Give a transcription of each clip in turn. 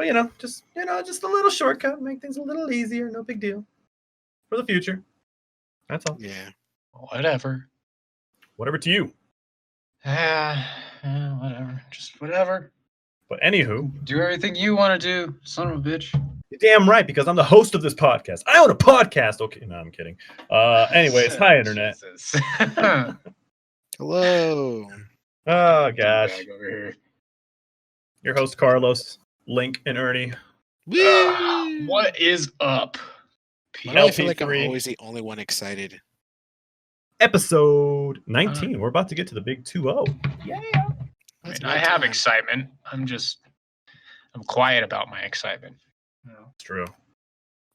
But just a little shortcut, make things a little easier. No big deal for the future. That's all. Yeah. Whatever. Whatever to you. Whatever. Just whatever. But anywho, do everything you want to do, son of a bitch. You're damn right, because I'm the host of this podcast. I own a podcast. Okay, no, I'm kidding. Anyways, hi, Internet. Hello. Oh, gosh. Your host, Carlos, Link, and Ernie. What is up? I feel like I'm always the only one excited. Episode 19. We're about to get to the big 2-0. Yeah. I have excitement. I'm quiet about my excitement. It's true.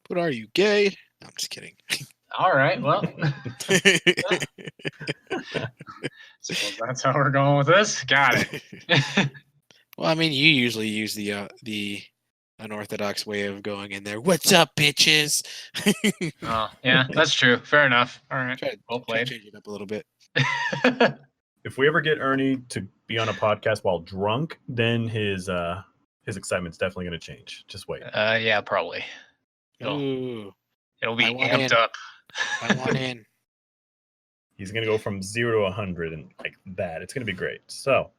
What are you, gay? No, I'm just kidding. All right, well. So that's how we're going with this? Got it. Well, I mean, you usually use the unorthodox way of going in there. What's up, bitches? Oh, yeah, that's true. Fair enough. All right. Well played. Change it up a little bit. If we ever get Ernie to be on a podcast while drunk, then his excitement's definitely going to change. Just wait. Yeah, probably. It'll be amped up. I want in. He's going to go from 0 to 100 and like that. It's going to be great. So,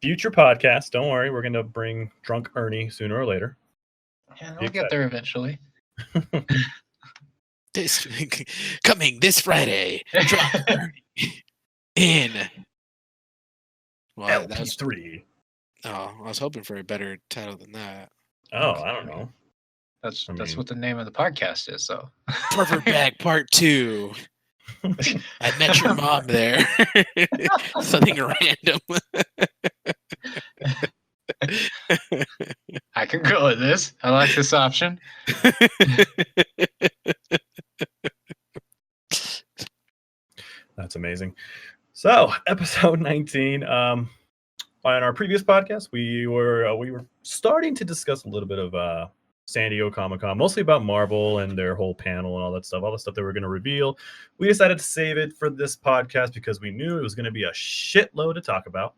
future podcast. Don't worry. We're going to bring drunk Ernie sooner or later. Yeah, we'll get there eventually. Coming this Friday. Drunk Ernie in. Well, LP3. I was hoping for a better title than that. Oh, I don't know. That's what the name of the podcast is, though. Pervert Bag Part 2. I met your mom there. Something random. I can go with this. I like this option. That's amazing. So, episode 19. On our previous podcast, we were starting to discuss a little bit of San Diego Comic-Con, mostly about Marvel and their whole panel and all that stuff, all the stuff they were going to reveal. We decided to save it for this podcast because we knew it was going to be a shitload to talk about.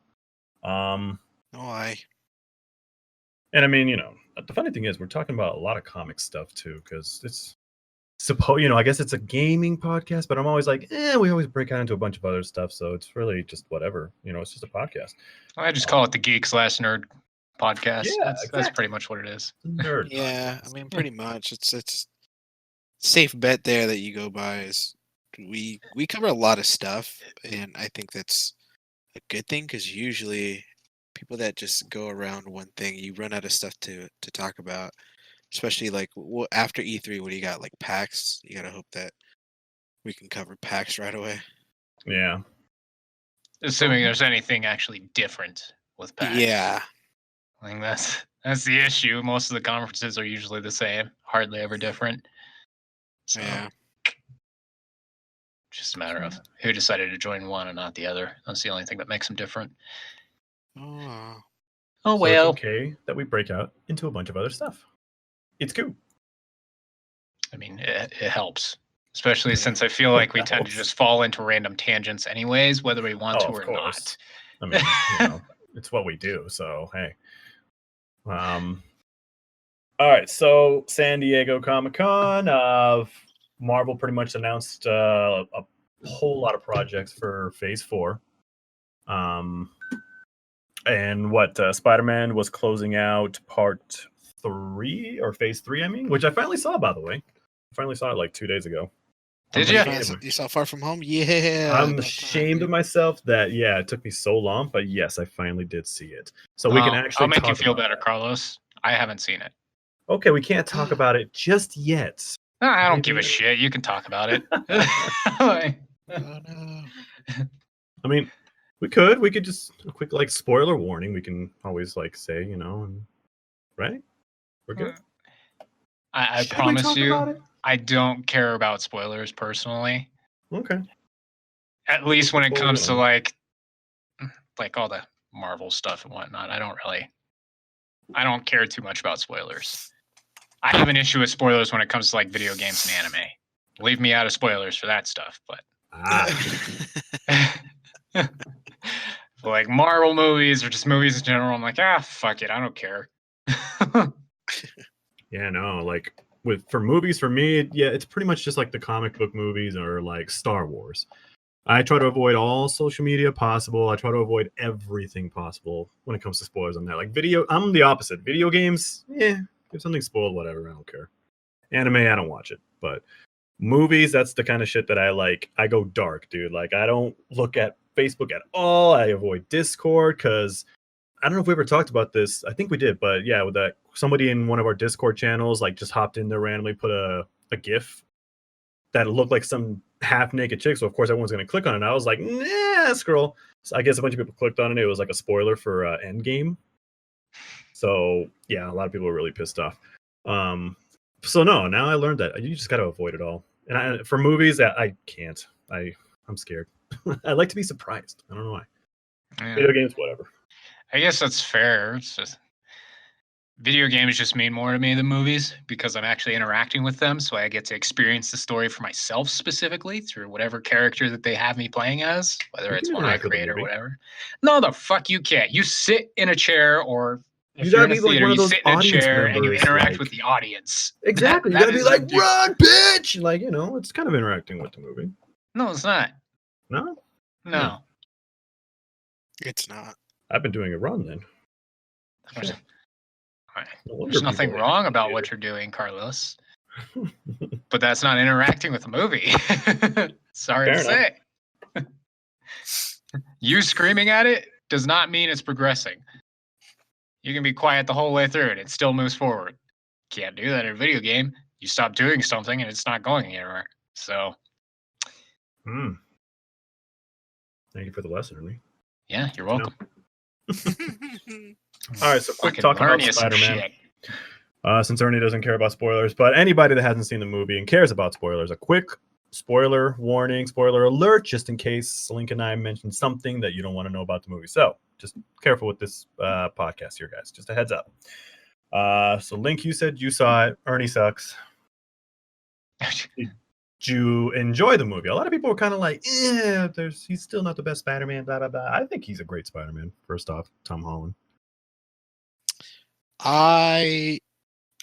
Why? And I mean, the funny thing is we're talking about a lot of comic stuff too, because it's I guess it's a gaming podcast, but I'm always like, we always break out into a bunch of other stuff, so it's really just whatever. It's just a podcast. I just call it the Geek/Nerd podcast. Yeah, that's pretty much what it is. Nerd. Yeah, I mean, pretty much. It's safe bet there that you go by is we cover a lot of stuff, and I think that's a good thing because usually people that just go around one thing, you run out of stuff to talk about. Especially like after E3, what do you got? Like PAX? You gotta hope that we can cover PAX right away. Yeah. Assuming there's anything actually different with PAX. Yeah. I think that's the issue. Most of the conferences are usually the same, hardly ever different. So, yeah. Just a matter of who decided to join one and not the other. That's the only thing that makes them different. Oh well. It's okay that we break out into a bunch of other stuff. It's cool. I mean, it helps, especially since I feel like we tend to just fall into random tangents anyways, whether we want to or not. I mean, it's what we do. So, hey. All right. So, San Diego Comic-Con. Marvel pretty much announced a whole lot of projects for Phase 4. And Spider-Man was closing out Part 3 or Phase 3, I mean, which I finally saw, by the way. I finally saw it like 2 days ago. Did you? You saw Far From Home? Yeah. I'm ashamed of myself that, it took me so long, but yes, I finally did see it. So we can actually I'll make you feel better, Carlos. I haven't seen it. Okay, we can't talk about it just yet. I don't give a shit. You can talk about it. Oh, no. I mean, we could just a quick spoiler warning. We can always say, right? We're good. I promise you, I don't care about spoilers personally. Okay. At least when it comes to like all the Marvel stuff and whatnot. I don't care too much about spoilers. I have an issue with spoilers when it comes to video games and anime. Leave me out of spoilers for that stuff, but for Marvel movies or just movies in general, I'm like, fuck it, I don't care. Yeah, no, like for movies, for me, yeah, it's pretty much just like the comic book movies or like Star Wars. I try to avoid all social media possible. I try to avoid everything possible when it comes to spoilers on that. Like I'm the opposite. Video games, if something spoiled, whatever, I don't care. Anime, I don't watch it. But movies, that's the kind of shit that I like. I go dark, dude. Like I don't look at Facebook at all. I avoid Discord because I don't know if we ever talked about this. I think we did, but yeah, with that somebody in one of our Discord channels like just hopped in there randomly, put a GIF that looked like some half naked chick. So of course everyone's gonna click on it. And I was like, nah, scroll. So I guess a bunch of people clicked on it. It was like a spoiler for Endgame. So yeah, a lot of people were really pissed off. So no, now I learned that you just got to avoid it all. And for movies, I can't. I'm scared. I like to be surprised. I don't know why. Yeah. Video games, whatever. I guess that's fair. It's just video games just mean more to me than movies because I'm actually interacting with them, so I get to experience the story for myself specifically through whatever character that they have me playing as, whether You it's can one I interact with the create or movie. whatever. No, the fuck you can't. You sit in a chair, or if You you're gotta in a be like theater, one of you those sit in a audience chair and you members, interact like- with the audience. Exactly. You That gotta be is like, ridiculous. run, bitch! Like, it's kind of interacting with the movie. No, it's not. No? No. It's not. I've been doing a run then. There's, Shit. No wonder there's nothing people wrong hate about theater. what you're doing, Carlos. But that's not interacting with the movie. Sorry Fair to say. You screaming at it does not mean it's progressing. You can be quiet the whole way through and it still moves forward. Can't do that in a video game. You stop doing something and it's not going anywhere. So, Thank you for the lesson, Ernie. yeah, you're welcome. All right, so quick Fucking talk learn about you some Spider-Man. shit. Since Ernie doesn't care about spoilers, but anybody that hasn't seen the movie and cares about spoilers, a quick spoiler warning, spoiler alert, just in case Link and I mentioned something that you don't want to know about the movie. So just careful with this podcast here, guys. Just a heads up. So Link, you said you saw it. Ernie sucks. Did you enjoy the movie? A lot of people were kind of like, he's still not the best Spider-Man, blah, blah, blah. I think he's a great Spider-Man, first off, Tom Holland. I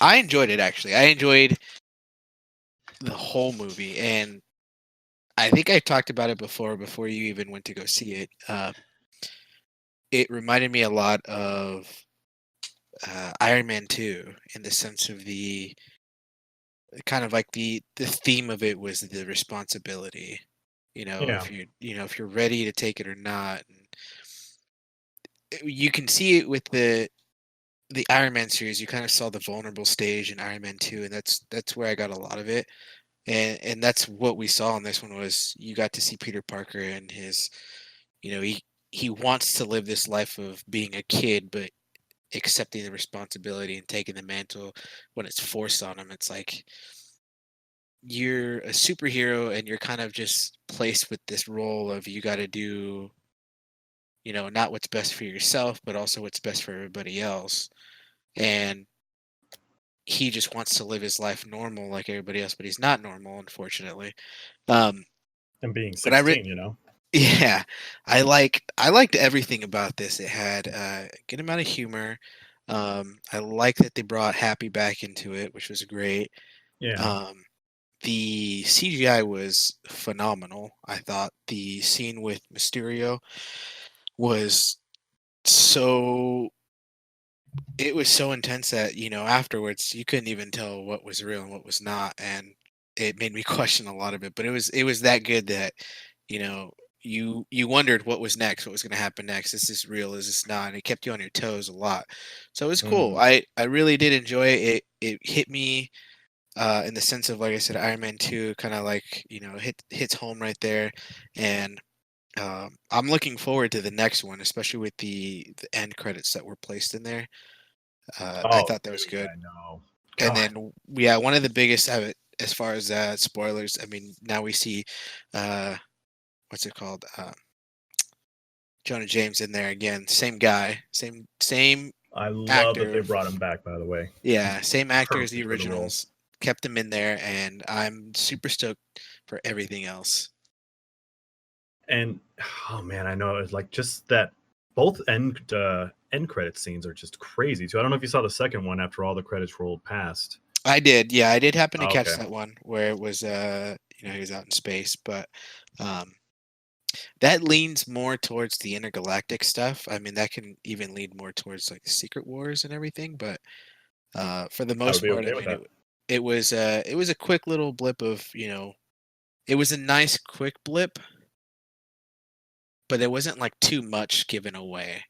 enjoyed it, actually. I enjoyed the whole movie, and I think I talked about it before you even went to go see it. It reminded me a lot of Iron Man 2 in the sense of the kind of like the theme of it was the responsibility. Yeah. If you're ready to take it or not. And you can see it with the Iron Man series. You kind of saw the vulnerable stage in Iron Man 2, and that's where I got a lot of it. And that's what we saw in this one was you got to see Peter Parker and his, he wants to live this life of being a kid, but accepting the responsibility and taking the mantle when it's forced on him. It's like you're a superhero and you're kind of just placed with this role of you got to do, not what's best for yourself, but also what's best for everybody else. And he just wants to live his life normal like everybody else, but he's not normal, unfortunately. And being 16, Yeah, I liked everything about this. It had a good amount of humor. I like that they brought Happy back into it, which was great. Yeah. The CGI was phenomenal. I thought the scene with Mysterio was so intense that afterwards you couldn't even tell what was real and what was not, and it made me question a lot of it. But it was that good that you wondered what was next, what was going to happen next. Is this real? Is this not? And it kept you on your toes a lot. So it was cool. I really did enjoy it. It hit me in the sense of, like I said, Iron Man 2 kind of like hits home right there, and I'm looking forward to the next one, especially with the end credits that were placed in there. I thought that was good. I know. And then, yeah, one of the biggest as far as spoilers. I mean, now we see, what's it called? Jonah James in there again. Same guy, same. I love actor. that they brought him back. By the way. Yeah, same actor as the Perfect for the role. originals. Kept him in there, and I'm super stoked for everything else. And oh man, I know it's like just that both end credit scenes are just crazy too. I don't know if you saw the second one after all the credits rolled past. I did. Yeah, I did happen to Oh, catch okay. that one where it was he was out in space, but that leans more towards the intergalactic stuff. I mean, that can even lead more towards like the Secret Wars and everything, but for the I would most be part, okay I with mean, that. it was a quick little blip of, it was a nice quick blip, but there wasn't like too much given away,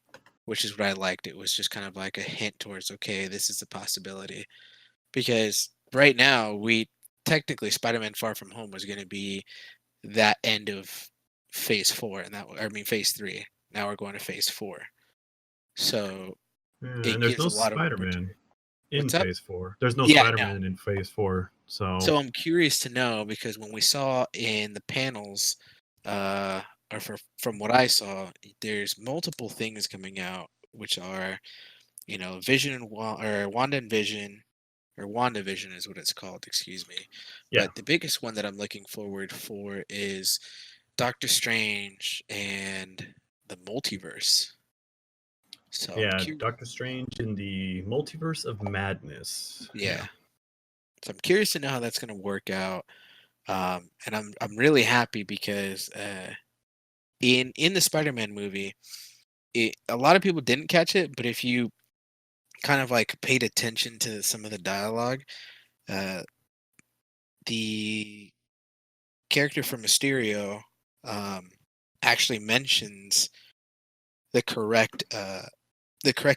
which is what I liked. It was just kind of like a hint towards, okay, this is a possibility. Because right now, we technically Spider-Man Far From Home was going to be that end of Phase 4, and Phase 3. Now we're going to Phase 4, so Yeah, it and there's gives no a lot of Spider-Man in what's up? Phase 4. There's no Yeah, no. Spider-Man in Phase 4, so So I'm curious to know because when we saw in the panels, or from what I saw, there's multiple things coming out, which are, Vision and or Wanda and Vision, or WandaVision is what it's called. Excuse me. yeah. But the biggest one that I'm looking forward for is Doctor Strange and the multiverse. So I'm Yeah, curious. Doctor Strange in the Multiverse of Madness. Yeah. So I'm curious to know how that's going to work out. And I'm really happy because in the Spider-Man movie, a lot of people didn't catch it, but if you kind of like paid attention to some of the dialogue, the character from Mysterio actually mentions the correct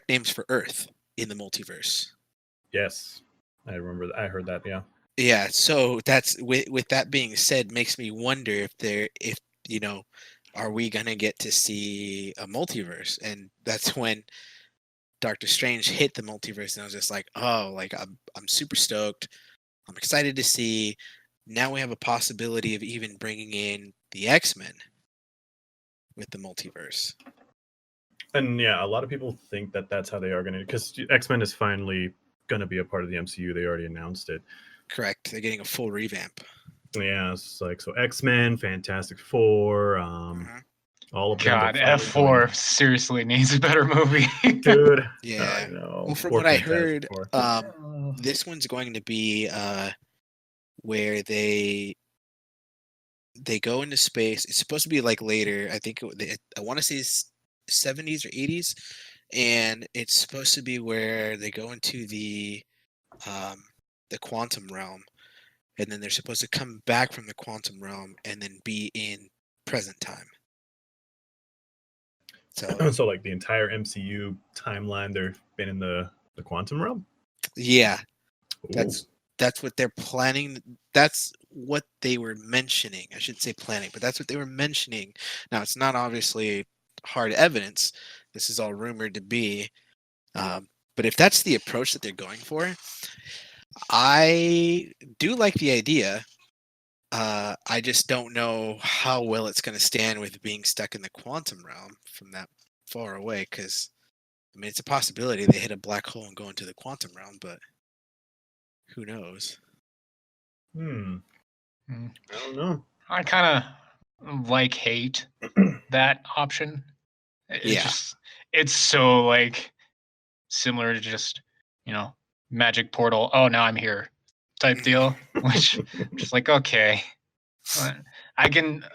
names for Earth in the multiverse. Yes. I remember I heard that, yeah. Yeah, so that's with that being said, makes me wonder if are we gonna get to see a multiverse? And that's when Doctor Strange hit the multiverse, and I was just like, oh, like I'm super stoked. I'm excited to see. Now we have a possibility of even bringing in the X-Men with the multiverse. And yeah, a lot of people think that that's how they are going to, because X-Men is finally going to be a part of the MCU. They already announced it. Correct. They're getting a full revamp. Yeah, it's like, so X-Men, Fantastic Four, all of them. God, They're finally going F4 seriously needs a better movie. dude. Yeah. I know. Well, from Poor what I Fantastic heard, Four. this one's going to be where they go into space. It's supposed to be like later. I think I want to say 70s or 80s, and it's supposed to be where they go into the quantum realm, and then they're supposed to come back from the quantum realm and then be in present time. So So like the entire MCU timeline, they've been in the quantum realm. yeah, Ooh. that's what they're planning. That's what they were mentioning. I shouldn't say planning, but that's what they were mentioning. Now, it's not obviously hard evidence. This is all rumored to be. But if that's the approach that they're going for, I do like the idea. I just don't know how well it's going to stand with being stuck in the quantum realm from that far away. Because, I mean, it's a possibility they hit a black hole and go into the quantum realm, but who knows? I don't know. I kind of hate that option. Yeah. It's so like similar to just, magic portal. Oh, now I'm here type deal, which just like, okay,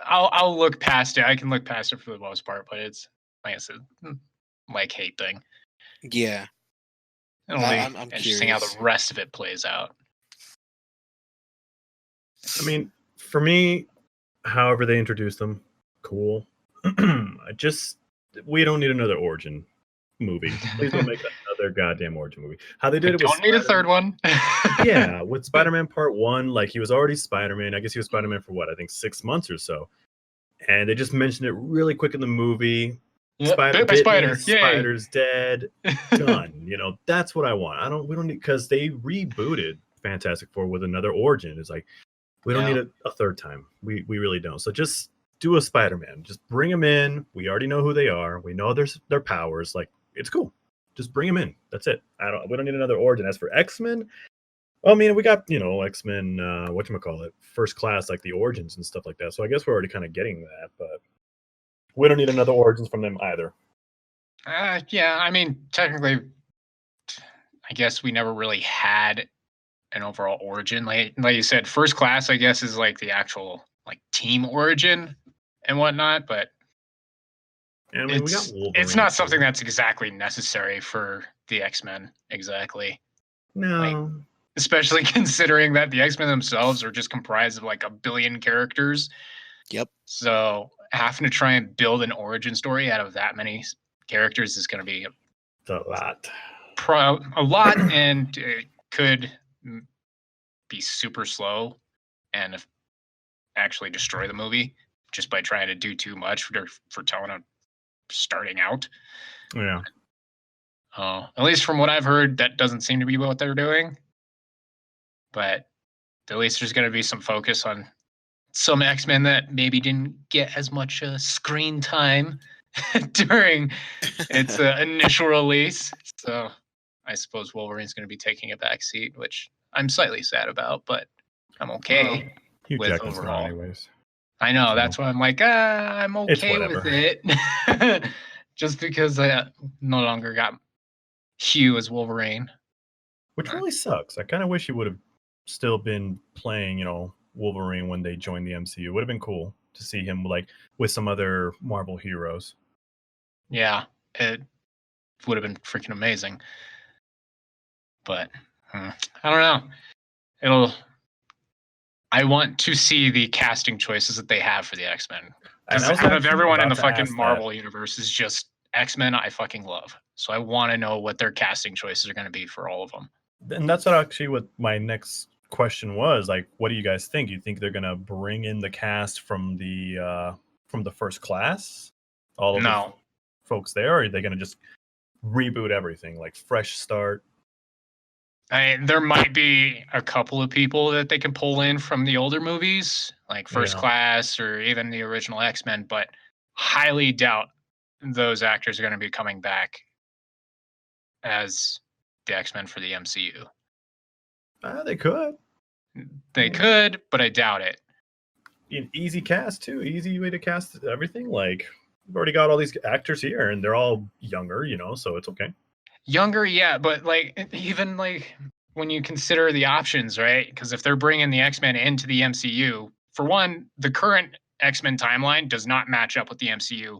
I'll look past it. I can look past it for the most part, but it's like I said, hate thing. Yeah. It'll be I'm interesting how curious. the rest of it plays out. I mean, for me, however they introduce them, cool. We don't need another origin movie. Please don't make another goddamn origin movie. How they did it was don't need a third one. Yeah, with Spider-Man Part 1, like he was already Spider-Man. I guess he was Spider-Man for what? I think 6 months or so. And they just mentioned it really quick in the movie. Yep, Spider bit by spider. Yay. Spider's dead. Done. That's what I want. We don't need, because they rebooted Fantastic Four with another origin. It's like, we don't need a third time. We really don't. So just do a Spider-Man. Just bring them in. We already know who they are. We know their powers. Like, it's cool. Just bring them in. That's it. We don't need another origin. As for X-Men, I mean, we got, X-Men, whatchamacallit, First Class, like the origins and stuff like that. So I guess we're already kind of getting that, but we don't need another origins from them either. Yeah, I mean, technically, I guess we never really had an overall origin. Like you said, First Class, I guess, is like the actual like team origin and whatnot, but I mean, we got it's Wolverine. not something that's exactly necessary for the X-Men. Exactly. No. Especially considering that the X-Men themselves are just comprised of like a billion characters. Yep. So having to try and build an origin story out of that many characters is going to be a lot. A lot, and it could be super slow and actually destroy the movie just by trying to do too much for telling them starting out. Yeah. At least from what I've heard, that doesn't seem to be what they're doing. But at least there's going to be some focus on some X-Men that maybe didn't get as much screen time during its initial release. So I suppose Wolverine's going to be taking a back seat, which I'm slightly sad about, but I'm okay Hugh with Jackman's overall. gone anyways. I know, So, that's why I'm like, I'm okay with it. Just because I no longer got Hugh as Wolverine. Which really sucks. I kind of wish he would have still been playing, Wolverine when they joined the MCU. Would have been cool to see him like with some other Marvel heroes. Yeah, it would have been freaking amazing. But I don't know. I want to see the casting choices that they have for the X-Men. Because out of everyone in the fucking Marvel universe is just X-Men I fucking love. So I want to know what their casting choices are going to be for all of them. And that's what my next question was. Like, what do you guys think? You think they're going to bring in the cast from the First Class? All of the folks there? Or are they going to just reboot everything, like fresh start? There might be a couple of people that they can pull in from the older movies, like First Class or even the original X-Men, but highly doubt those actors are going to be coming back as the X-Men for the MCU. They could. They could, but I doubt it. An easy cast, too. Easy way to cast everything. Like, we've already got all these actors here, and they're all younger, so it's okay. Younger, yeah, but like even like when you consider the options, right? Because if they're bringing the X-Men into the MCU, for one, the current X-Men timeline does not match up with the MCU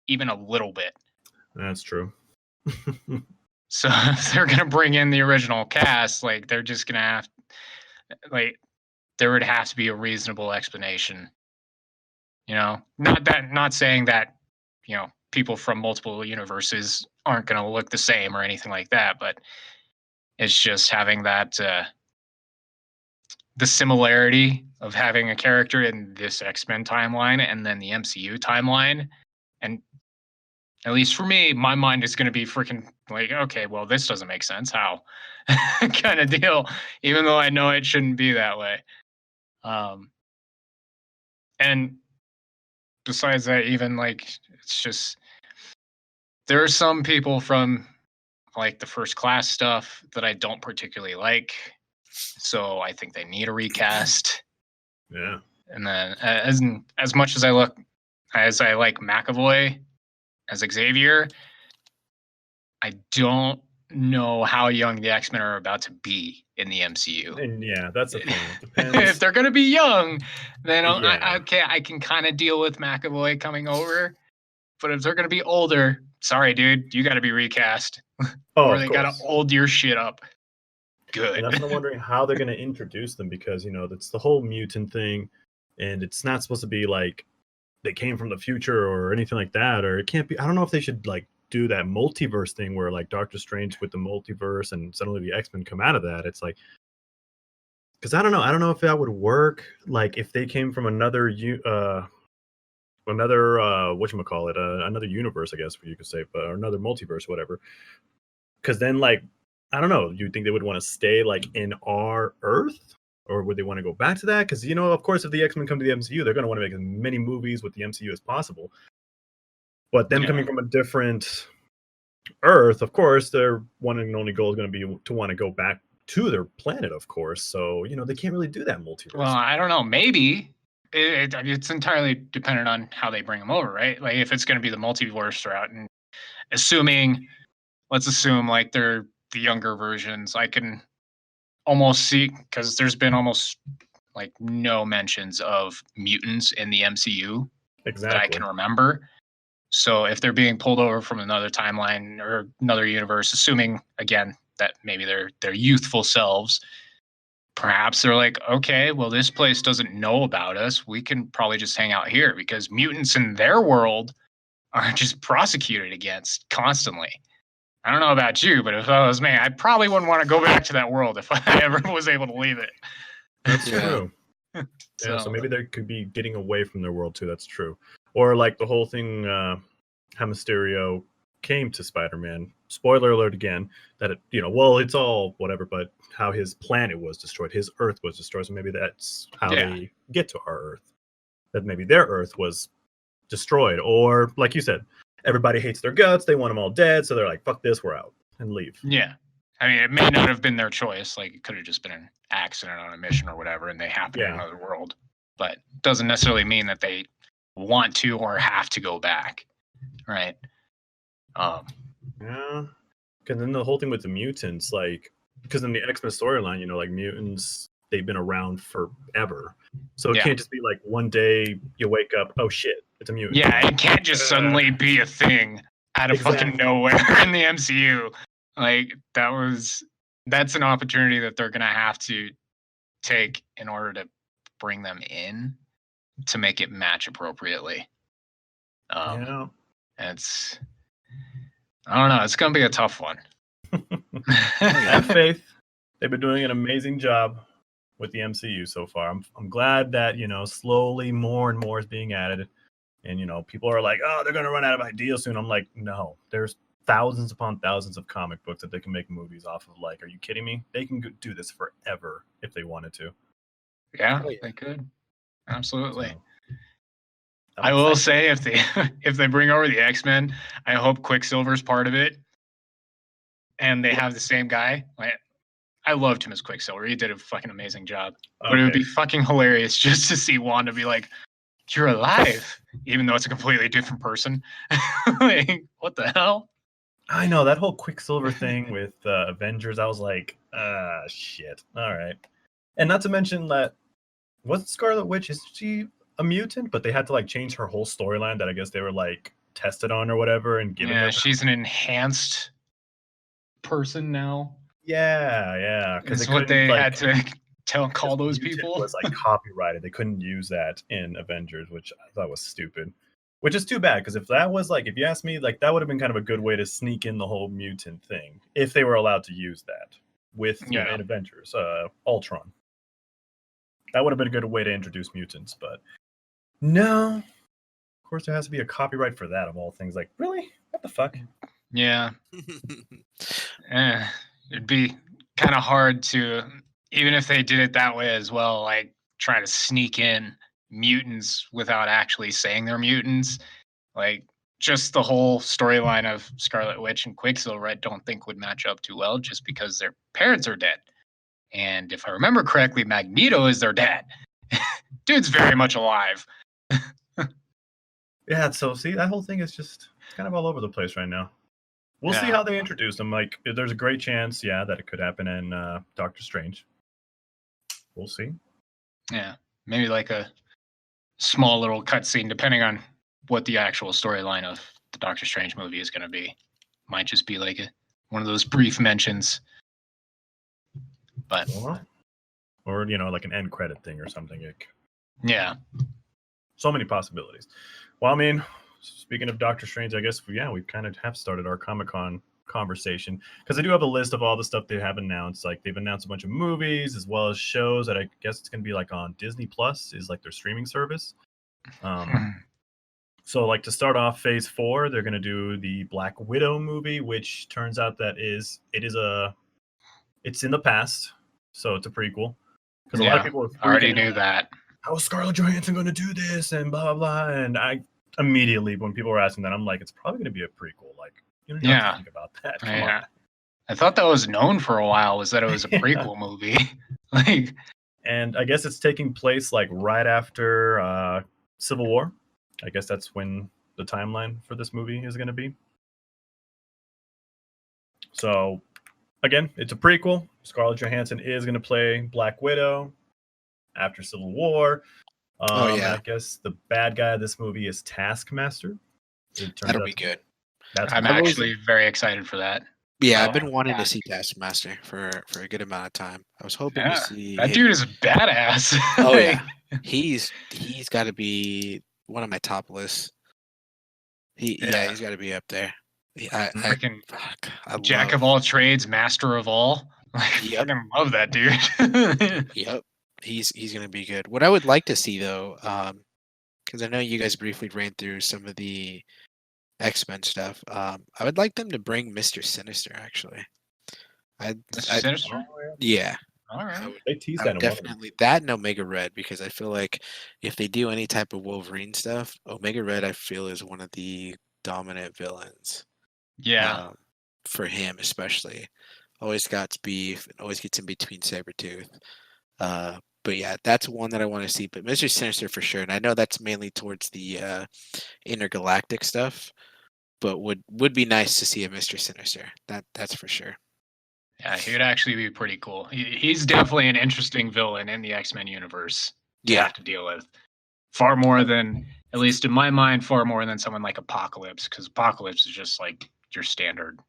even a little bit. That's true. So if they're gonna bring in the original cast, like they're just gonna have, like, there would have to be a reasonable explanation. Not saying that, people from multiple universes aren't going to look the same or anything like that, but it's just having that the similarity of having a character in this X-Men timeline and then the MCU timeline. And at least for me, my mind is going to be freaking like, okay, well, this doesn't make sense. How? Kind of deal, even though I know it shouldn't be that way. And besides that, even like, it's just, there are some people from like the First Class stuff that I don't particularly like. So I think they need a recast. Yeah. And then as much as I like McAvoy as Xavier, I don't know how young the X-Men are about to be in the MCU. And yeah, that's the thing. It depends. If they're going to be young, then I can kind of deal with McAvoy coming over. But if they're going to be older, sorry, dude, you got to be recast. Or they got to old your shit up. Good. And that's what I'm wondering how they're going to introduce them, because, that's the whole mutant thing. And it's not supposed to be like they came from the future or anything like that. Or it can't be. I don't know if they should like do that multiverse thing where like Doctor Strange with the multiverse and suddenly the X-Men come out of that. It's like, because I don't know if that would work. Like if they came from another another universe, I guess you could say, or another multiverse, whatever. Because then, like, I don't know, you think they would want to stay like in our Earth, or would they want to go back to that? Because of course, if the X-Men come to the MCU, they're going to want to make as many movies with the MCU as possible. But them coming from a different Earth, of course, their one and only goal is going to be to want to go back to their planet, of course. So they can't really do that multiverse. Well, I don't know, maybe. It's entirely dependent on how they bring them over, right? Like if it's going to be the multiverse route, and let's assume like they're the younger versions. I can almost see, because there's been almost like no mentions of mutants in the MCU that I can remember. So if they're being pulled over from another timeline or another universe, assuming again that maybe they're youthful selves, perhaps they're like, okay, well, this place doesn't know about us. We can probably just hang out here because mutants in their world are just prosecuted against constantly. I don't know about you, but if I was me, I probably wouldn't want to go back to that world if I ever was able to leave it. That's true. So, Yeah, so maybe they could be getting away from their world too. That's true. Or like the whole thing, how Mysterio came to Spider-Man. Spoiler alert again. That well, it's all whatever, but how his planet was destroyed, his Earth was destroyed. So maybe that's how they get to our Earth. That maybe their Earth was destroyed, or like you said, everybody hates their guts. They want them all dead, so they're like, "Fuck this, we're out," and leave. Yeah, I mean, it may not have been their choice. Like, it could have just been an accident on a mission or whatever, and they happen in another world. But doesn't necessarily mean that they want to or have to go back, right? Yeah, because then the whole thing with the mutants, like, because in the X-Men storyline, like mutants, they've been around forever. So it can't just be like one day you wake up, oh shit, it's a mutant. Yeah, it can't just suddenly be a thing out of fucking nowhere in the MCU. Like, that's an opportunity that they're gonna have to take in order to bring them in to make it match appropriately. It's, I don't know, it's gonna be a tough one. Have faith. They've been doing an amazing job with the MCU so far. I'm glad that slowly more and more is being added, and people are like, oh, they're gonna run out of ideas soon. I'm like, no, there's thousands upon thousands of comic books that they can make movies off of. Like, are you kidding me? They can do this forever if they wanted to. Yeah, they could. Absolutely. So, I will say, if they bring over the X-Men, I hope Quicksilver's part of it, and they have the same guy. I loved him as Quicksilver. He did a fucking amazing job. But it would be fucking hilarious just to see Wanda be like, "You're alive," even though it's a completely different person. Like, what the hell? I know that whole Quicksilver thing with Avengers. I was like, shit. All right. And not to mention that, was Scarlet Witch, is she a mutant? But they had to like change her whole storyline that I guess they were like tested on or whatever and given her. She's an enhanced person now. Yeah. Because what they had to call those people was like copyrighted. They couldn't use that in Avengers, which I thought was stupid. Which is too bad, because if that was like, if you ask me, like that would have been kind of a good way to sneak in the whole mutant thing if they were allowed to use that with in Avengers, Ultron. That would have been a good way to introduce mutants, but no. Of course, there has to be a copyright for that of all things. Like, really? What the fuck? Yeah. It'd be kind of hard to, even if they did it that way as well, like try to sneak in mutants without actually saying they're mutants. Like, just the whole storyline of Scarlet Witch and Quicksilver, I don't think would match up too well, just because their parents are dead. And if I remember correctly, Magneto is their dad. Dude's very much alive. Yeah, so see, that whole thing is just kind of all over the place right now. We'll see how they introduce them. Like, there's a great chance, that it could happen in Doctor Strange. We'll see. Yeah, maybe like a small little cutscene, depending on what the actual storyline of the Doctor Strange movie is going to be. Might just be like one of those brief mentions. But or like an end credit thing or something. Yeah. So many possibilities. Well, I mean, speaking of Doctor Strange, I guess we kind of have started our Comic-Con conversation, because I do have a list of all the stuff they have announced. Like, they've announced a bunch of movies as well as shows that I guess it's going to be like on Disney Plus, is like their streaming service. So like to start off phase 4, they're going to do the Black Widow movie, which turns out that it's in the past, so it's a prequel. Because a lot of people already knew that. How is Scarlett Johansson going to do this and blah blah blah? And I immediately, when people were asking that, I'm like, it's probably going to be a prequel. Like, you don't have to think about that. Come on. I thought that was known for a while, was that it was a prequel movie. Like, and I guess it's taking place like right after Civil War. I guess that's when the timeline for this movie is going to be. So again, it's a prequel. Scarlett Johansson is going to play Black Widow after Civil War. And I guess the bad guy of this movie is Taskmaster. It turns That'll out be good. That's I'm actually very excited for that. Yeah, I've been wanting to see Taskmaster for a good amount of time. I was hoping to see that dude is badass. Oh yeah, he's got to be one of my top lists. He's got to be up there. Freaking I jack of all trades, master of all. I fucking love that dude. Yep, he's gonna be good. What I would like to see though, because I know you guys briefly ran through some of the X-Men stuff. I would like them to bring Mr. Sinister actually. Sinister? Yeah. All right. They teased that definitely that and Omega Red, because I feel like if they do any type of Wolverine stuff, Omega Red I feel is one of the dominant villains. Yeah. For him especially. Always got beef and always gets in between Sabretooth. But yeah, that's one that I want to see. But Mr. Sinister for sure. And I know that's mainly towards the intergalactic stuff, but would be nice to see a Mr. Sinister. That's for sure. Yeah, he would actually be pretty cool. He's definitely an interesting villain in the X-Men universe to have to deal with. Far more than, at least in my mind, far more than someone like Apocalypse, because Apocalypse is just like your standard.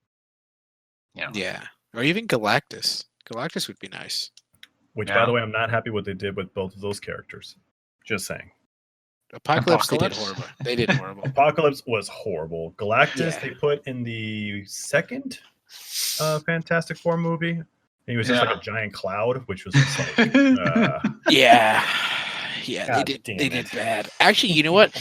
Yeah. Or even Galactus. Galactus would be nice. Which, by the way, I'm not happy what they did with both of those characters. Just saying. Apocalypse? They did horrible. They did horrible. Apocalypse was horrible. Galactus, they put in the second Fantastic Four movie. And he was just like a giant cloud, which was just like... Yeah, God they did bad. Actually, you know what?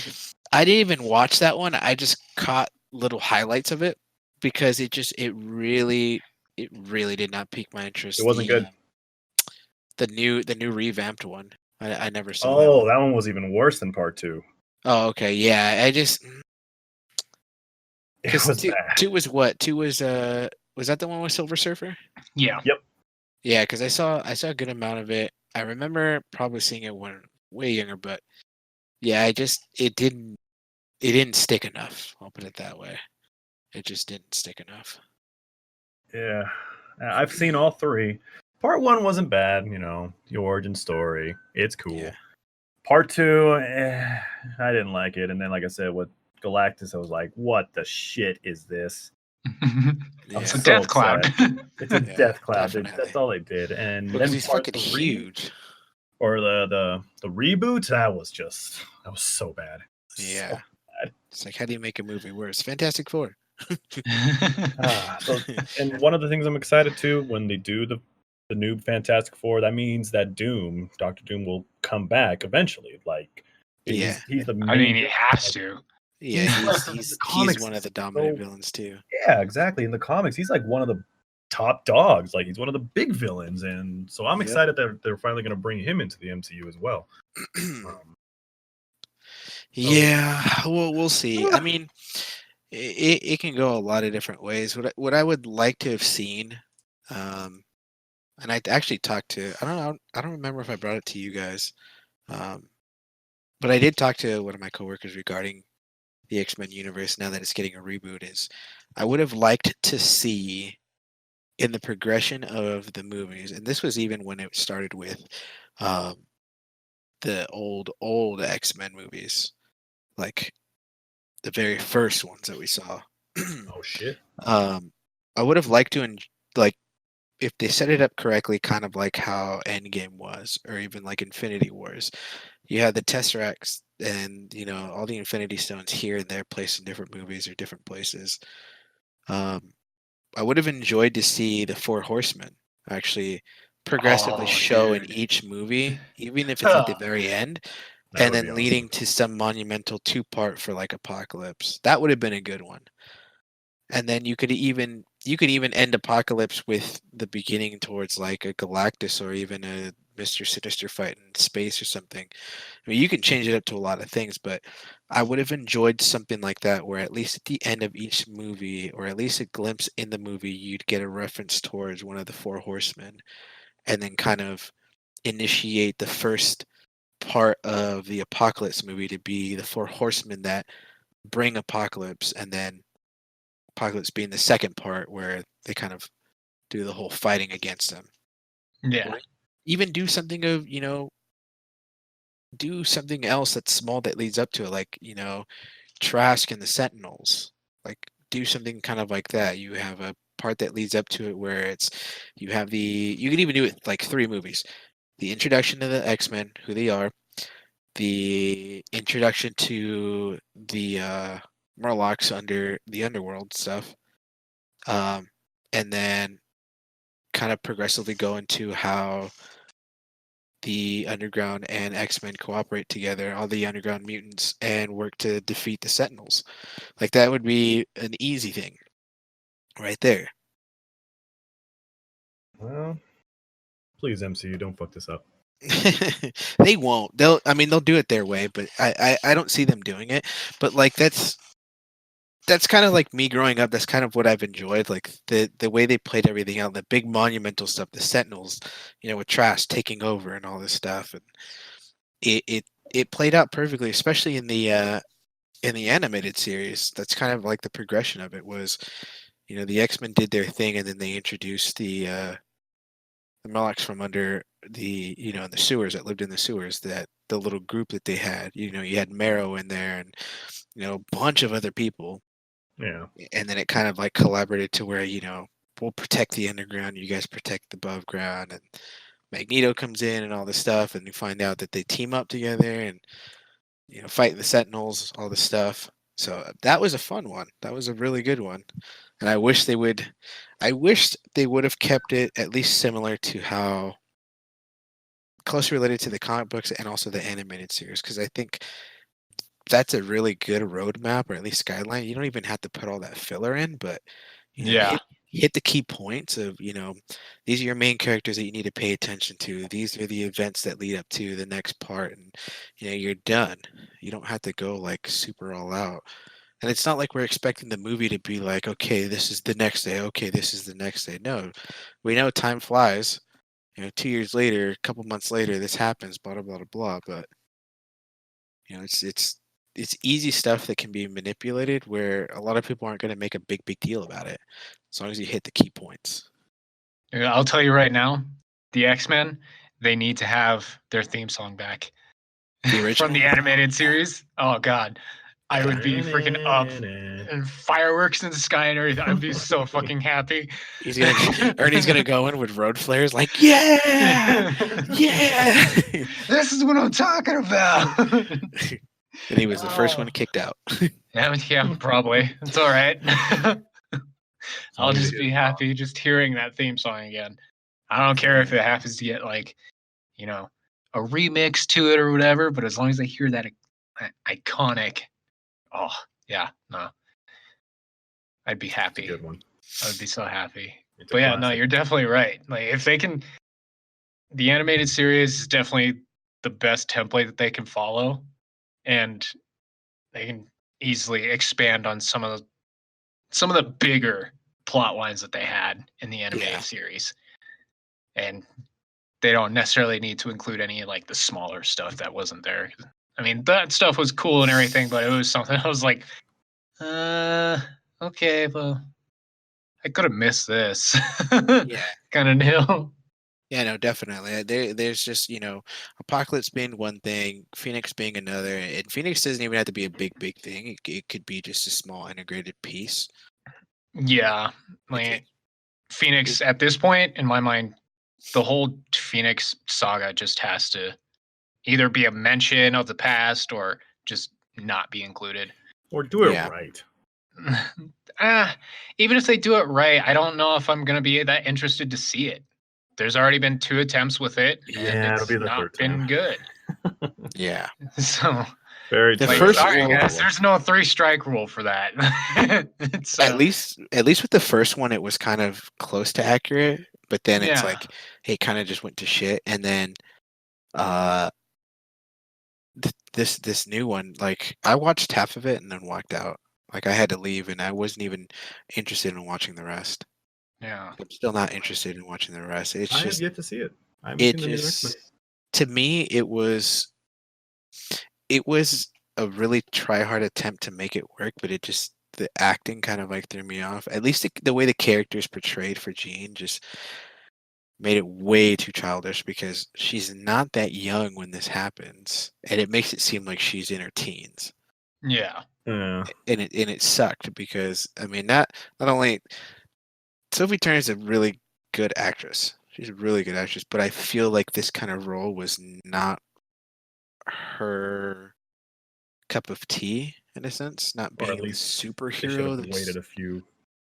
I didn't even watch that one. I just caught little highlights of it because it really did not pique my interest. It wasn't good. The new revamped one. I never saw. Oh, that one was even worse than part 2. Oh, okay. Yeah, I just it was bad. 2 was what? 2 was that the one with Silver Surfer? Yeah. Yep. Yeah, because I saw a good amount of it. I remember probably seeing it when way younger, but yeah, it didn't stick enough. I'll put it that way. It just didn't stick enough. Yeah, I've seen all 3. Part 1 wasn't bad, the origin story. It's cool. Yeah. Part 2, I didn't like it. And then, like I said, with Galactus, I was like, what the shit is this? It's a death cloud. It's a death cloud. That's all they did. And because then he's fucking huge. Or the reboot, that was so bad. Yeah. So bad. It's like, how do you make a movie worse? Fantastic Four. And one of the things I'm excited to, when they do the new Fantastic Four, that means that Dr. Doom will come back eventually. Like, he's the main. I mean, he has to. Yeah, he's one of the dominant villains too. Yeah, exactly. In the comics, he's like one of the top dogs. Like, he's one of the big villains, and so I'm excited that they're finally going to bring him into the MCU as well. Well, we'll see. I mean, it can go a lot of different ways. What I would like to have seen, and I actually talked to, I don't remember if I brought it to you guys, but I did talk to one of my coworkers regarding the X-Men universe now that it's getting a reboot. Is I would have liked to see in the progression of the movies, and this was even when it started with the old X-Men movies, like the very first ones that we saw. Oh shit. I would have liked to if they set it up correctly, kind of like how Endgame was, or even like Infinity Wars. You had the Tesseracts and all the Infinity Stones here and there placed in different movies or different places. I would have enjoyed to see the Four Horsemen actually progressively show in each movie, even if it's at the very end, and then leading to some monumental 2-part for like Apocalypse. That would have been a good one. And then you could even end Apocalypse with the beginning towards like a Galactus or even a Mr. Sinister fight in space or something. I mean, you can change it up to a lot of things, but I would have enjoyed something like that where at least at the end of each movie, or at least a glimpse in the movie, you'd get a reference towards one of the Four Horsemen, and then kind of initiate the first part of the Apocalypse movie to be the Four Horsemen that bring Apocalypse, and then Apocalypse being the second part where they kind of do the whole fighting against them. Yeah. Or even do something of, do something else that's small that leads up to it, like, Trask and the Sentinels. Like, do something kind of like that. You have a part that leads up to it where you can even do it like 3 movies. The introduction to the X-Men, who they are, the introduction to the Morlocks under the underworld stuff, and then kind of progressively go into how the underground and X-Men cooperate together, all the underground mutants, and work to defeat the Sentinels. Like, that would be an easy thing right there. Well, please, MCU, don't fuck this up. They won't. They'll do it their way, but I don't see them doing it. But like, that's kind of like me growing up. That's kind of what I've enjoyed. Like the way they played everything out, the big monumental stuff, the Sentinels, with Trask taking over and all this stuff, and it played out perfectly, especially in the animated series. That's kind of like the progression of it was, the X-Men did their thing, and then they introduced the Morlocks from under the in the sewers, that lived in the sewers, that the little group that they had. You had Marrow in there, and a bunch of other people. Yeah. And then it kind of like collaborated to where, we'll protect the underground, you guys protect the above ground, and Magneto comes in and all this stuff, and you find out that they team up together and fight the Sentinels, all this stuff. So that was a fun one. That was a really good one. And I wished they would have kept it at least similar to how closely related to the comic books and also the animated series, because I think that's a really good roadmap, or at least guideline. You don't even have to put all that filler in, but Yeah. hit the key points of, these are your main characters that you need to pay attention to. These are the events that lead up to the next part, and you're done. You don't have to go like super all out. And it's not like we're expecting the movie to be like, okay, this is the next day. Okay, this is the next day. No, we know time flies. 2 years later, a couple months later, this happens. Blah blah blah blah. But it's easy stuff that can be manipulated, where a lot of people aren't going to make a big deal about it, as long as you hit the key points. I'll tell you right now, the X-Men, they need to have their theme song back. The original? From the animated series. Oh God, I would be freaking up, and fireworks in the sky and everything. I'd be so fucking happy. Ernie's gonna go in with road flares, like, yeah, yeah. This is what I'm talking about. And he was the first one kicked out. Yeah, probably. It's all right. I'll just be happy just hearing that theme song again. I don't care if it happens to get like, a remix to it or whatever, but as long as I hear that iconic, oh yeah, no, I'd be happy. Good one. I would be so happy. But yeah, no, you're definitely right. Like, if they can, the animated series is definitely the best template that they can follow, and they can easily expand on some of the bigger plot lines that they had in the animated series, and they don't necessarily need to include any like the smaller stuff that wasn't there. I mean, that stuff was cool and everything, but it was something I was like, okay, well, I could have missed this. Yeah, kind of deal. Yeah, no, definitely. There's just, Apocalypse being one thing, Phoenix being another, and Phoenix doesn't even have to be a big thing. It could be just a small integrated piece. Yeah, like Phoenix at this point, in my mind, the whole Phoenix saga just has to either be a mention of the past or just not be included. Or do it right. Even if they do it right, I don't know if I'm going to be that interested to see it. There's already been 2 attempts with it, and it's not been good. Yeah. So very sorry guys, there's no 3-strike rule for that. At least with the first one, it was kind of close to accurate, but then it's like, hey, kind of just went to shit, and then this new one, like, I watched half of it and then walked out. Like, I had to leave, and I wasn't even interested in watching the rest. Yeah, I'm still not interested in watching the rest. It's I just have yet to see it. I haven't seen the next to me, it was a really try hard attempt to make it work, but it just the acting kind of like threw me off. At least the way the character's portrayed for Jean just made it way too childish because she's not that young when this happens, and it makes it seem like she's in her teens. Yeah. Yeah. And it sucked because I mean not only Sophie Turner's a really good actress. She's a really good actress, but I feel like this kind of role was not her cup of tea in a sense, not Or being at the least they should superhero. have waited a few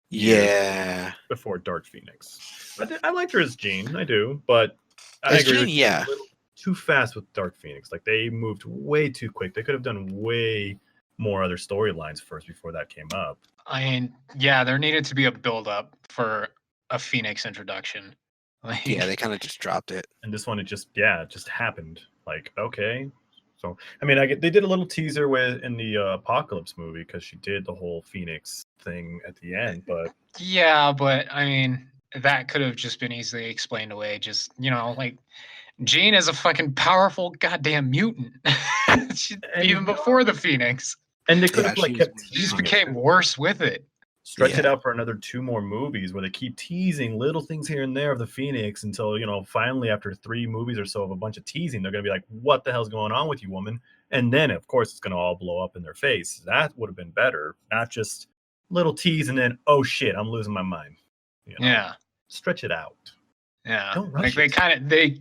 years Yeah. before Dark Phoenix. I liked her as Jean, I do, but I As agree Jean, with you, yeah. a little too fast with Dark Phoenix. Like they moved way too quick. They could have done way more other storylines first before that came up. I mean, yeah, there needed to be a build up for a Phoenix introduction. Like, Yeah, they kind of just dropped it. And this one, it just happened. Like, okay. So, I mean, they did a little teaser in the Apocalypse movie because she did the whole Phoenix thing at the end. But yeah, but I mean, that could have just been easily explained away. Just, like Jean is a fucking powerful goddamn mutant. Even before the Phoenix. And they could have she kept She just teasing it, became too. worse with it. Stretch it out for another 2 more movies where they keep teasing little things here and there of the Phoenix until, finally after 3 movies or so of a bunch of teasing, they're going to be like, what the hell's going on with you, woman? And then, of course, it's going to all blow up in their face. That would have been better. Not just little tease and then, oh, shit, I'm losing my mind. Yeah. Stretch it out. Yeah. Don't rush they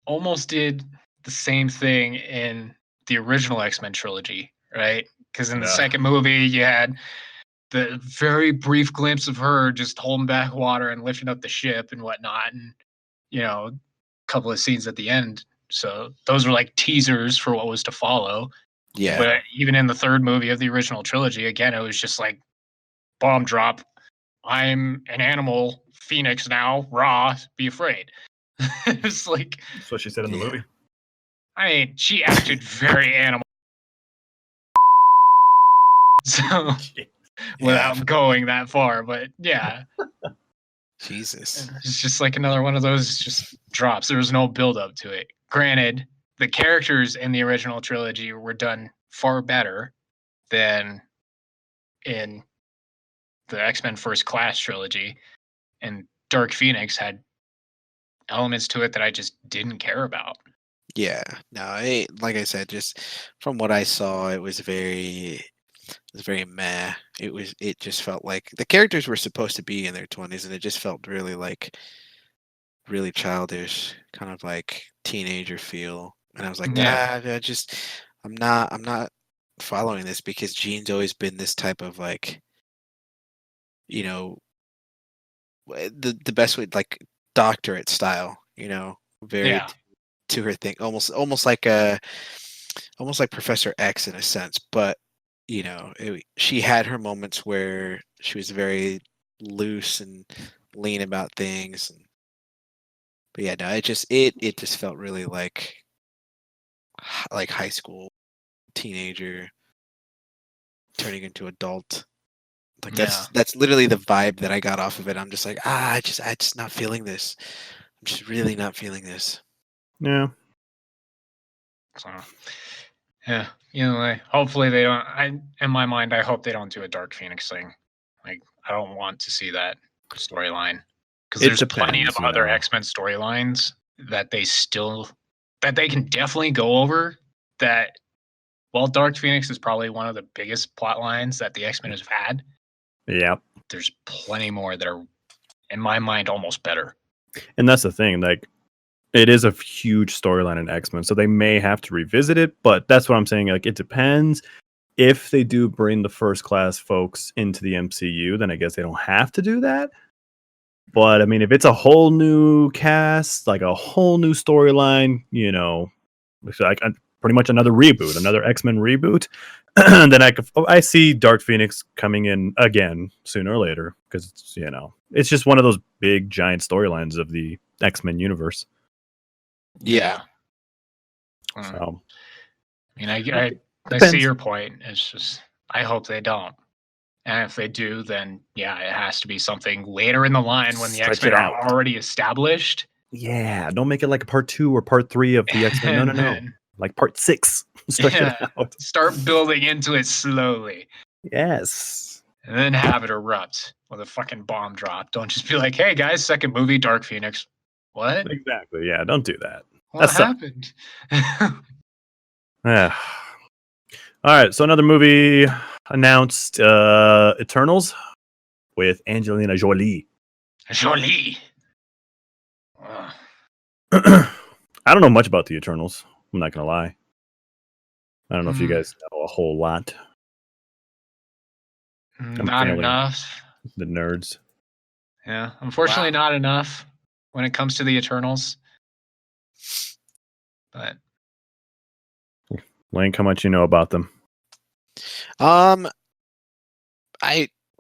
almost did the same thing in the original X-Men trilogy, right? Because in the second movie, you had the very brief glimpse of her just holding back water and lifting up the ship and whatnot, and a couple of scenes at the end. So those were like teasers for what was to follow. Yeah. But even in the third movie of the original trilogy, again, it was just like bomb drop. I'm an animal phoenix now. Raw. Be afraid. It's like that's what she said in the movie. I mean, she acted very animal. So without going that far, but yeah. Jesus. It's just like another one of those just drops. There was no build up to it. Granted, the characters in the original trilogy were done far better than in the X-Men First Class trilogy, and Dark Phoenix had elements to it that I just didn't care about. Yeah. No, like I said, just from what I saw, it was very meh. It just felt like the characters were supposed to be in their 20s, and it just felt really really childish, kind of like teenager feel. And I was like, I'm not following this because Jean's always been this type of like, the best way, like doctorate style, very to her thing, almost like Professor X in a sense, but she had her moments where she was very loose and lean about things. But yeah, no, it just felt really like high school teenager turning into adult. Like that's literally the vibe that I got off of it. I'm just like, I just not feeling this. I'm just really not feeling this. Yeah. So, yeah. Hopefully they don't. In my mind, I hope they don't do a Dark Phoenix thing. Like, I don't want to see that storyline because there's plenty of other X-Men storylines that they can definitely go over. That, while Dark Phoenix is probably one of the biggest plot lines that the X-Men have had. Yep. There's plenty more that are, in my mind, almost better. And that's the thing, like, it is a huge storyline in X-Men, so they may have to revisit it, but that's what I'm saying. Like, it depends. If they do bring the First Class folks into the MCU, then I guess they don't have to do that. But, I mean, if it's a whole new cast, like a whole new storyline, it's like pretty much another reboot, another X-Men reboot, then I see Dark Phoenix coming in again sooner or later because it's just one of those big giant storylines of the X-Men universe. Yeah. So, I mean, I see your point. It's just I hope they don't, and if they do, then it has to be something later in the line when the X-Men are already established. Yeah, don't make it like part 2 or part 3 of the X-Men. No. Like part 6. Stretch it out. Start building into it slowly. Yes. and then have it erupt with a fucking bomb drop. Don't just be like, "Hey guys, second movie, Dark Phoenix." What? Exactly. Yeah, don't do that. What That's happened? yeah. All right, so another movie announced, Eternals with Angelina Jolie. Jolie. I don't know much about the Eternals. I'm not gonna lie. I don't know if you guys know a whole lot. Not apparently- enough. The nerds. Yeah, unfortunately, not enough when it comes to the Eternals. But Link, how much you know about them? I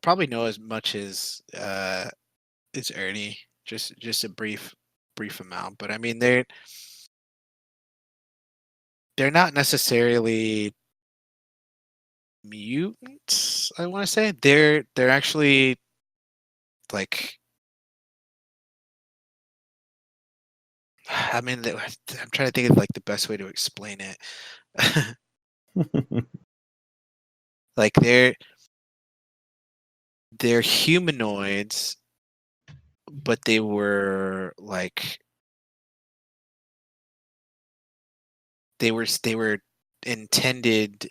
probably know as much as Ernie. Just a brief amount, but I mean they're not necessarily mutants. I want to say they're actually like. I mean, I'm trying to think of like the best way to explain it. Like they're humanoids, but they were like they were intended.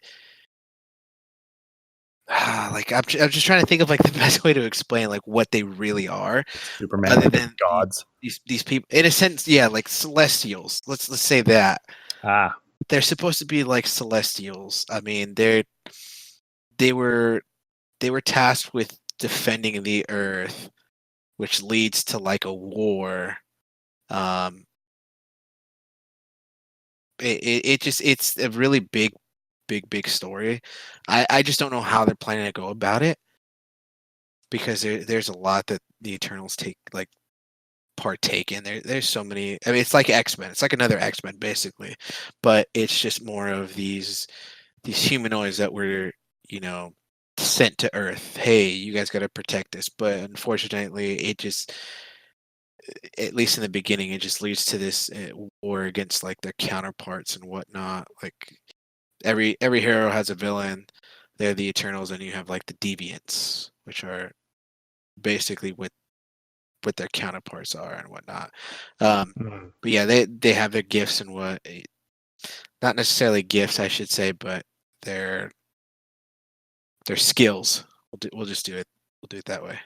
Like I'm just trying to think of like the best way to explain like what they really are. Superman, Other than gods. These people, in a sense, yeah, like celestials. Let's say that. Ah, They're supposed to be like celestials. I mean, they were tasked with defending the Earth, which leads to like a war. It's a really big story. I just don't know how they're planning to go about it, because there's a lot that the Eternals partake in. There's so many. I mean, it's like X-Men. It's like another X-Men basically, but it's just more of these humanoids that were, sent to Earth. Hey, you guys got to protect this. But unfortunately, it just, at least in the beginning, it just leads to this war against like their counterparts and whatnot. Like every hero has a villain. They're the Eternals, and you have like the Deviants, which are basically what their counterparts are and whatnot. But yeah, they have their gifts and not necessarily gifts, I should say, but their skills. We'll just do it. We'll do it that way.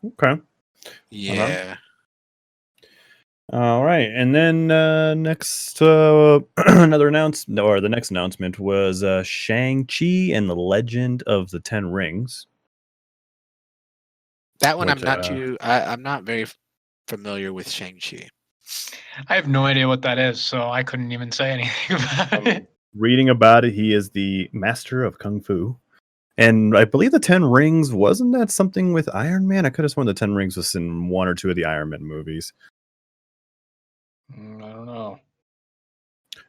Okay. Yeah. All right, and then next, another announcement, or the next announcement was Shang-Chi and the Legend of the Ten Rings. That one Which, I'm not very familiar with Shang-Chi. I have no idea what that is, so I couldn't even say anything about it. Reading about it, he is the master of kung fu, and I believe the Ten Rings, wasn't that something with Iron Man? I could have sworn the Ten Rings was in one or two of the Iron Man movies. I don't know.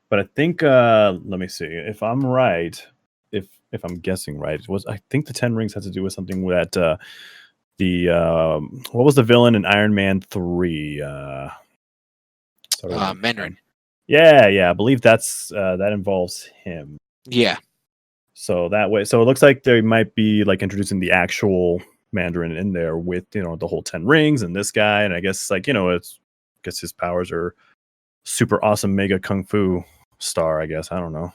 But I think, let me see if I'm right. If I'm guessing right, I think the Ten Rings had to do with something with that. What was the villain in Iron Man 3? Menrin. Yeah, I believe that involves him. Yeah. So that way, so it looks like they might be like introducing the actual Mandarin in there with, the whole 10 rings and this guy, and I guess his powers are super awesome mega kung fu star, I guess. I don't know.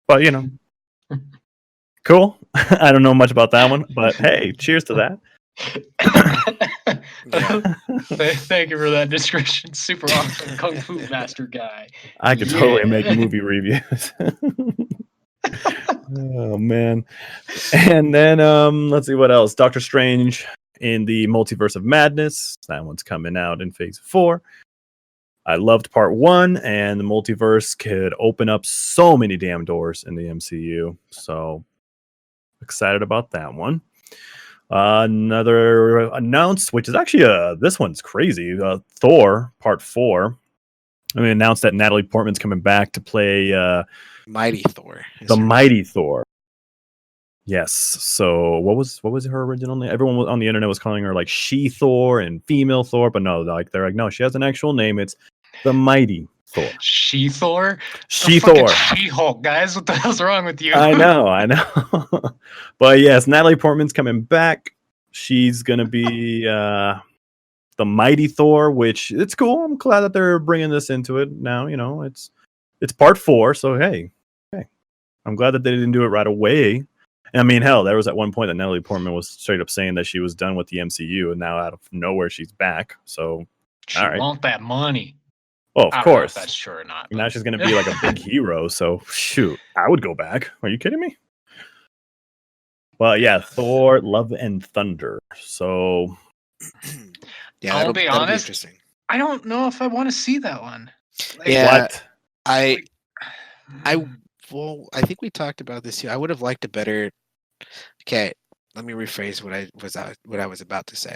But cool. I don't know much about that one, but hey, cheers to that. Thank you for that description. Super awesome kung fu master guy. I could totally make movie reviews. Oh man. And then let's see what else. Doctor Strange in the Multiverse of Madness. That one's coming out in phase 4. I loved part 1, and the multiverse could open up so many damn doors in the MCU. So excited about that one. Another announced, which is actually this one's crazy. Thor Part 4. I mean, announced that Natalie Portman's coming back to play Mighty Thor. The Mighty Thor. Yes. So what was her original name? Everyone on the internet was calling her like She Thor and Female Thor, but no, they're like, no, she has an actual name. It's the Mighty Thor. She-Thor? She-Thor. She-Hulk, guys. What the hell's wrong with you? I know. But yes, Natalie Portman's coming back. She's gonna be the Mighty Thor, which it's cool. I'm glad that they're bringing this into it now. You know, it's part 4, so hey, I'm glad that they didn't do it right away. I mean, hell, there was at one point that Natalie Portman was straight up saying that she was done with the MCU, and now out of nowhere she's back. So, She all right. want that money. Oh, of I don't know course. if that's true or not. Now she's going to be like a big hero. So, shoot, I would go back. Are you kidding me? Well, yeah, Thor, Love and Thunder. So, Yeah, I'll be that'll honest. Interesting. I don't know if I want to see that one. Like, Yeah, what? I think we talked about this too. I would have liked a better. Okay, let me rephrase what I was about to say.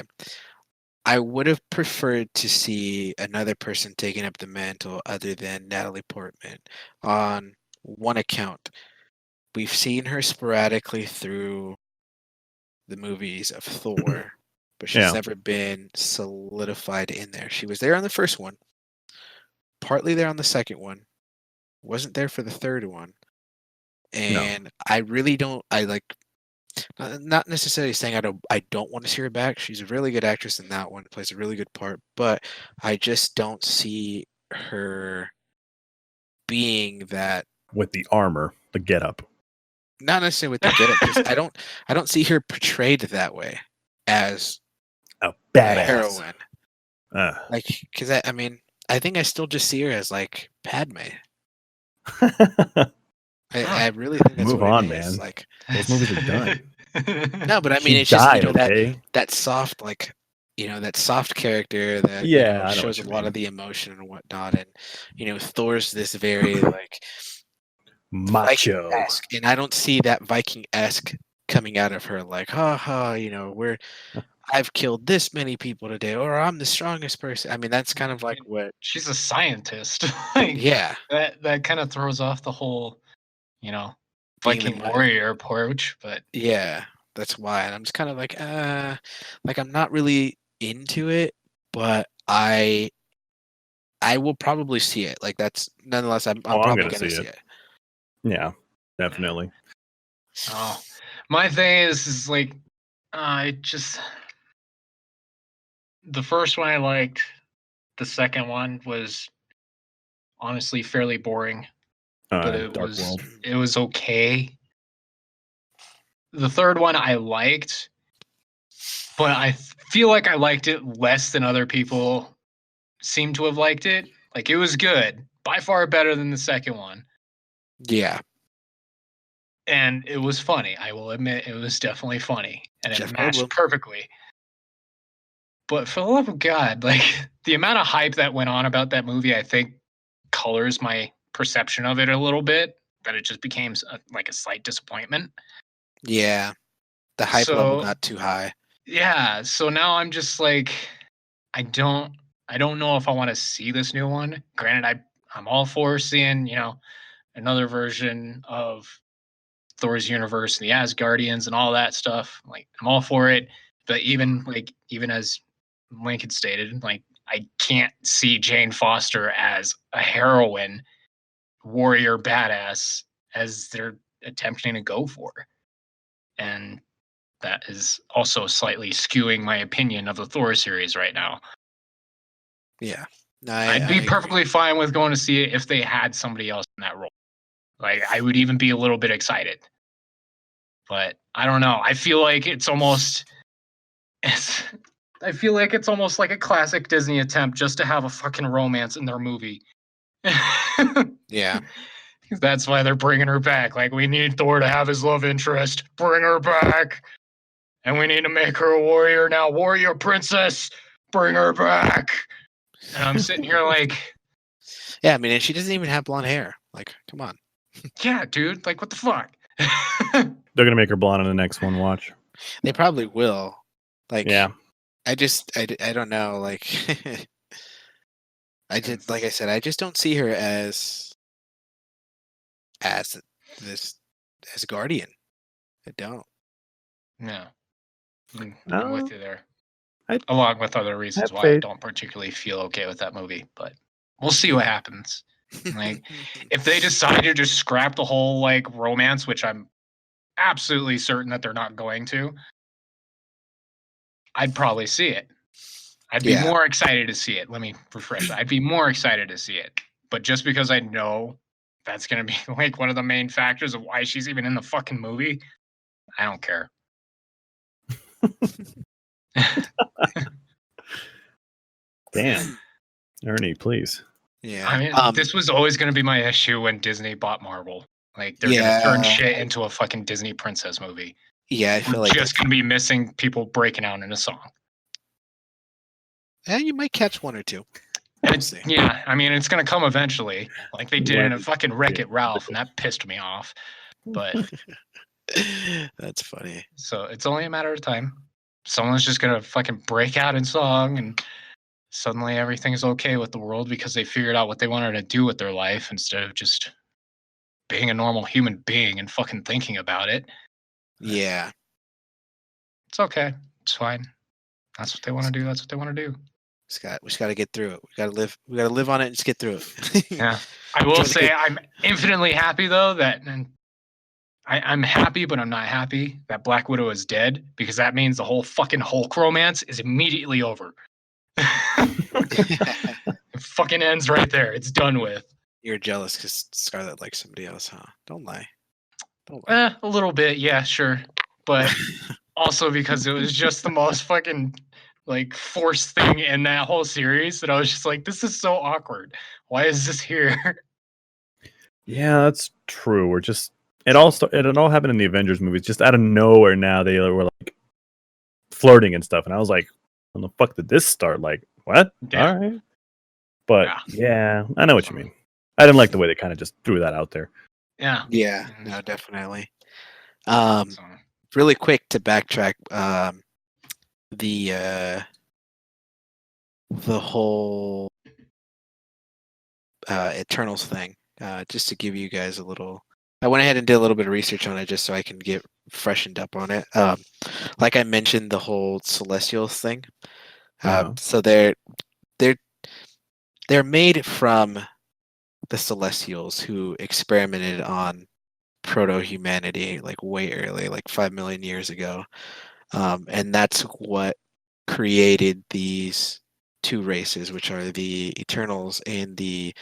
I would have preferred to see another person taking up the mantle other than Natalie Portman on one account. We've seen her sporadically through the movies of Thor, but she's never been solidified in there. She was there on the first one, partly there on the second one, wasn't there for the third one, and I really don't. Not necessarily saying I don't want to see her back. She's a really good actress in that one, plays a really good part, but I just don't see her being that With the armor, the getup. Not necessarily with the getup, because I don't see her portrayed that way as a a badass heroine. Like, because I mean, I think I still just see her as like Padme. I really think that's move what on, it is. man. Like Those movies are done. No, but I mean, She it's died, just okay? that soft, like that soft character that I know shows what a you lot mean. of the emotion and whatnot, and Thor's this very like macho, Viking-esque, and I don't see that Viking-esque coming out of her like, I've killed this many people today, or I'm the strongest person. I mean, that's kind of like what she's a scientist. Like, yeah, that kind of throws off the whole, being the Viking warrior approach. But yeah, that's why. And I'm just kind of like I'm not really into it, but I will probably see it. Like that's nonetheless, I'm probably gonna gonna see it. Yeah, definitely. Oh, my thing is like, I just the first one I liked. The second one was honestly fairly boring, but Dark World. it was okay. The third one I liked, but I feel like I liked it less than other people seem to have liked it. Like, it was good, by far better than the second one. Yeah. And it was funny. I will admit, it was definitely funny, and it Jeff matched Goldblum. perfectly. But for the love of God, like, the amount of hype that went on about that movie, I think colors my perception of it a little bit, that it just became like a slight disappointment. Yeah. The hype level got too high. Yeah, so now I'm just like, I don't know if I want to see this new one. Granted, I'm all for seeing, another version of Thor's universe and the Asgardians and all that stuff. Like, I'm all for it. But even as Lincoln stated, like, I can't see Jane Foster as a heroine, warrior badass as they're attempting to go for. And that is also slightly skewing my opinion of the Thor series right now. Yeah. I'd be perfectly fine with going to see it if they had somebody else in that role. Like, I would even be a little bit excited. But I don't know. I feel like it's almost like a classic Disney attempt just to have a fucking romance in their movie. Yeah. That's why they're bringing her back. Like, we need Thor to have his love interest. Bring her back. And we need to make her a warrior now. Warrior princess. Bring her back. And I'm sitting here like... Yeah, I mean, and she doesn't even have blonde hair. Like, come on. Yeah, dude. Like, what the fuck? They're going to make her blonde in the next one, watch. They probably will. Like, yeah. I don't know. Like, like I said, I just don't see her as a guardian. I don't. No. I'm with you there. I along with other reasons why I don't particularly feel okay with that movie. But We'll see what happens. Like, if they decide to just scrap the whole like romance, which I'm absolutely certain that they're not going to, I'd probably see it. I'd be more excited to see it. Let me refresh that. I'd be more excited to see it. But just because I know that's going to be like one of the main factors of why she's even in the fucking movie, I don't care. Damn. Ernie, please. Yeah. I mean, this was always going to be my issue when Disney bought Marvel. Like, they're going to turn shit into a fucking Disney princess movie. Yeah, I feel We're like just going to be missing people breaking out in a song. Yeah, you might catch one or two. Yeah, I mean, it's going to come eventually. Like they did in a fucking Wreck-It Ralph, and that pissed me off. But that's funny. So it's only a matter of time. Someone's just going to fucking break out in song, and suddenly everything's okay with the world because they figured out what they wanted to do with their life instead of just being a normal human being and fucking thinking about it. Yeah. It's okay. It's fine. That's what they want to do. That's what they want to do. We just got to get through it. We got to live on it and just get through it. Yeah. I will say I'm infinitely happy though that I'm happy, but I'm not happy that Black Widow is dead because that means the whole fucking Hulk romance is immediately over. It fucking ends right there. It's done with. You're jealous because Scarlett likes somebody else, huh? Don't lie. A little bit, yeah, sure. But also because it was just the most fucking like forced thing in that whole series that I was just like, this is so awkward. Why is this here? Yeah, that's true. We're just it all happened in the Avengers movies. Just out of nowhere, now they were like flirting and stuff, and I was like, when the fuck did this start? Like, what? Yeah. All right, but yeah, I know what you mean. I didn't like the way they kind of just threw that out there. Yeah. Yeah. No, definitely. Really quick to backtrack. The whole Eternals thing. Just to give you guys a little, I went ahead and did a little bit of research on it just so I can get freshened up on it. Like I mentioned, the whole Celestials thing. So they're made from the Celestials who experimented on proto-humanity like way early, like 5 million years ago, and that's what created these two races, which are the Eternals and their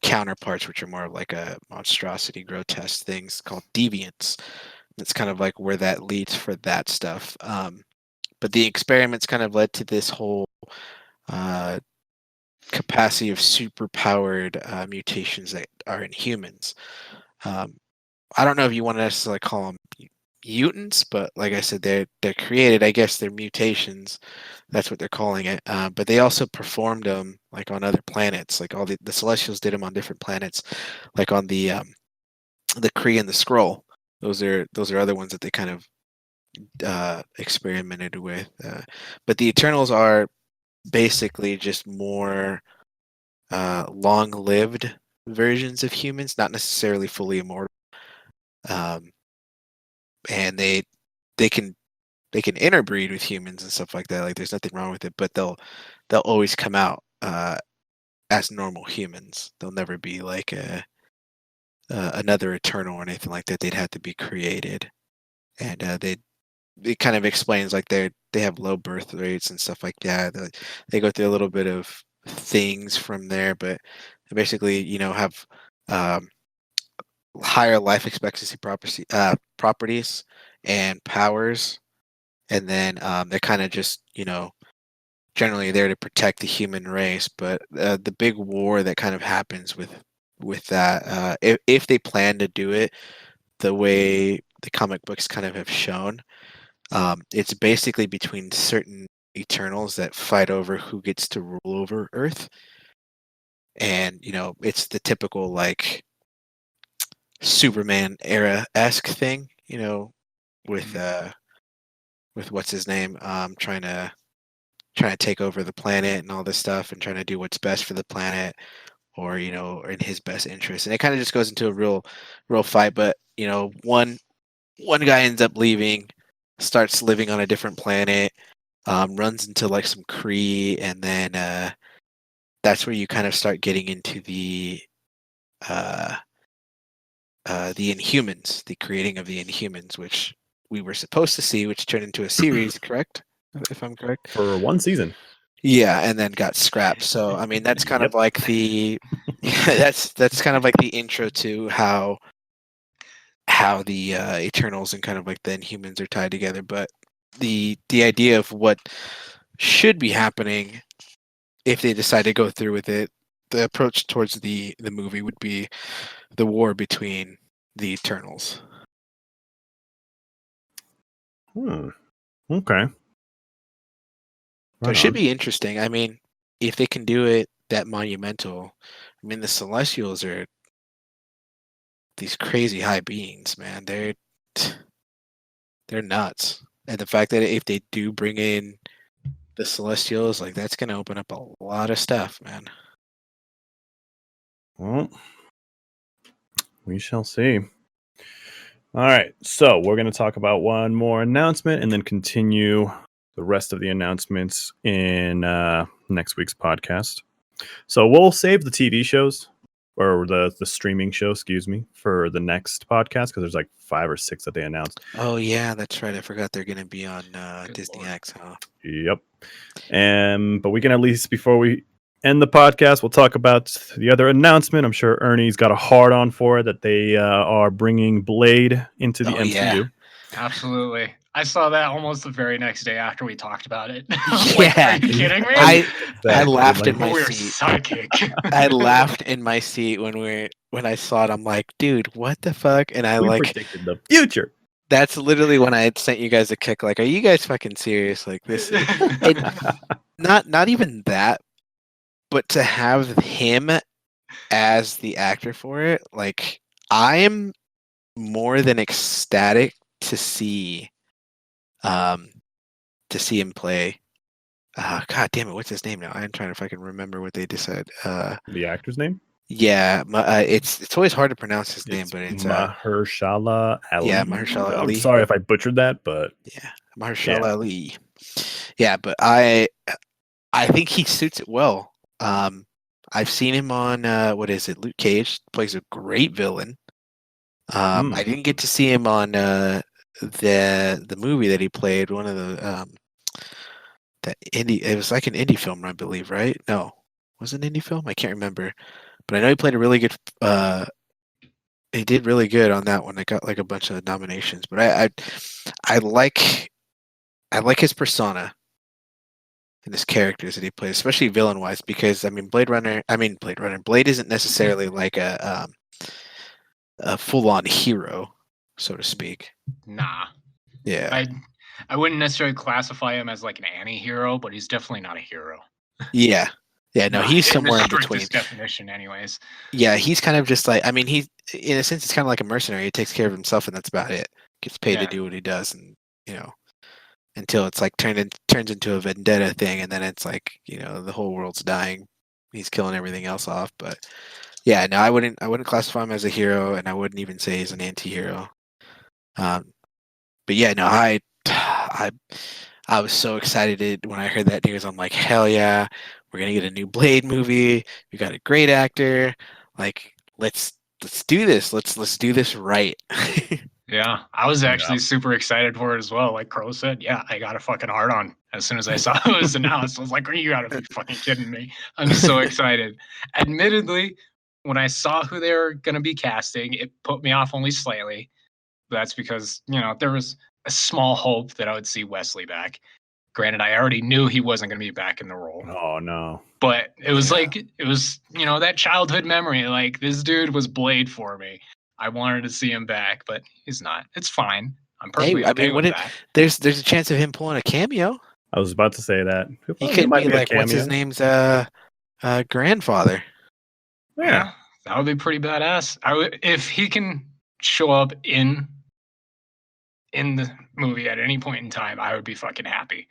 counterparts, which are more of like a monstrosity, grotesque things called deviants. That's kind of like where that leads for that stuff. But the experiments kind of led to this whole capacity of superpowered mutations that are in humans. I don't know if you want to necessarily call them mutants, but like I said, they're created. I guess they're mutations. That's what they're calling it. But they also performed them like on other planets. Like all the Celestials did them on different planets, like on the Kree and the Skrull. Those are other ones that they kind of experimented with. But the Eternals are basically just more long-lived versions of humans, not necessarily fully immortal. And they can interbreed with humans and stuff like that. Like there's nothing wrong with it, but they'll always come out as normal humans. They'll never be like another Eternal or anything like that. They'd have to be created, and it kind of explains like they have low birth rates and stuff like that. They go through a little bit of things from there, but basically, have higher life expectancy properties and powers, and then they're kind of just generally there to protect the human race. But the big war that kind of happens with that, if they plan to do it the way the comic books kind of have shown, it's basically between certain Eternals that fight over who gets to rule over Earth. And it's the typical like Superman era-esque thing, with what's his name, trying to take over the planet and all this stuff, and trying to do what's best for the planet, or or in his best interest. And it kind of just goes into a real fight. But one guy ends up leaving, starts living on a different planet, runs into like some Kree, and then that's where you kind of start getting into the Inhumans, the creating of the Inhumans, which we were supposed to see, which turned into a series, correct? If I'm correct. For one season. Yeah, and then got scrapped. So I mean, that's kind of Yep. like the that's kind of like the intro to how the Eternals and kind of like the Inhumans are tied together. But the idea of what should be happening if they decide to go through with it, the approach towards the movie would be the war between the Eternals. Okay. So it should be interesting. I mean, if they can do it that monumental, I mean, the Celestials are these crazy high beings, man. They're nuts. And the fact that if they do bring in the Celestials, like that's going to open up a lot of stuff, man. Well, we shall see. All right, so we're going to talk about one more announcement and then continue the rest of the announcements in next week's podcast. So we'll save the TV shows or the streaming show, excuse me, for the next podcast because there's like 5 or 6 that they announced. Oh yeah, that's right. I forgot they're going to be on Good Disney Lord. X, huh? Yep. But we can at least, before we end the podcast, we'll talk about the other announcement. I'm sure Ernie's got a hard on for it that they are bringing Blade into the Oh, MCU. yeah. Absolutely. I saw that almost the very next day after we talked about it. Yeah. Are you kidding me? I laughed in my We're seat. psychic. I laughed in my seat when I saw it. I'm like, dude, what the fuck? And I We like predicted the future. that's literally when I had sent you guys a kick. Like, are you guys fucking serious? Like this is not even that, but to have him as the actor for it, like I am more than ecstatic to see him play. God damn it, what's his name now? I'm trying to fucking remember what they just said. The actor's name? Yeah, it's always hard to pronounce his name, but it's Mahershala Ali. yeah, Mahershala I'm Ali. sorry if I butchered that, but Yeah, Mahershala Ali. Yeah, but I think he suits it well. I've seen him on what is it? Luke Cage plays a great villain. I didn't get to see him on the movie that he played. One of the that indie. It was like an indie film, I believe, right? No, was it an indie film? I can't remember. But I know he played a really good. He did really good on that one. I got like a bunch of nominations. But I like his persona and his characters that he plays, especially villain wise. Because I mean, Blade Runner. Blade isn't necessarily like a full on hero, so to speak. Nah. Yeah. I wouldn't necessarily classify him as like an anti-hero, but he's definitely not a hero. Yeah. Yeah, no, he's somewhere in between. Definition, anyways. Yeah, he's kind of just like, I mean, he, in a sense, it's kind of like a mercenary. He takes care of himself, and that's about it. Gets paid to do what he does, and until it's like turns into a vendetta thing, and then it's like the whole world's dying. He's killing everything else off. But yeah, no, I wouldn't classify him as a hero, and I wouldn't even say he's an anti-hero. But yeah, no, I was so excited when I heard that news. I'm like, hell yeah, we're gonna get a new Blade movie. We got a great actor. Like, let's do this. Let's do this right. Yeah, I was actually super excited for it as well. Like Crow said, yeah, I got a fucking hard on as soon as I saw it was announced. I was like, you gotta be fucking kidding me. I'm so excited. Admittedly, when I saw who they were gonna be casting, it put me off only slightly. That's because, there was a small hope that I would see Wesley back. Granted, I already knew he wasn't going to be back in the role. Oh, no. But it was that childhood memory. Like, this dude was Blade for me. I wanted to see him back, but he's not. It's fine. I'm perfectly okay with that. There's a chance of him pulling a cameo. I was about to say that. He could be like, what's his name's grandfather. Yeah, that would be pretty badass. If he can show up in the movie at any point in time, I would be fucking happy.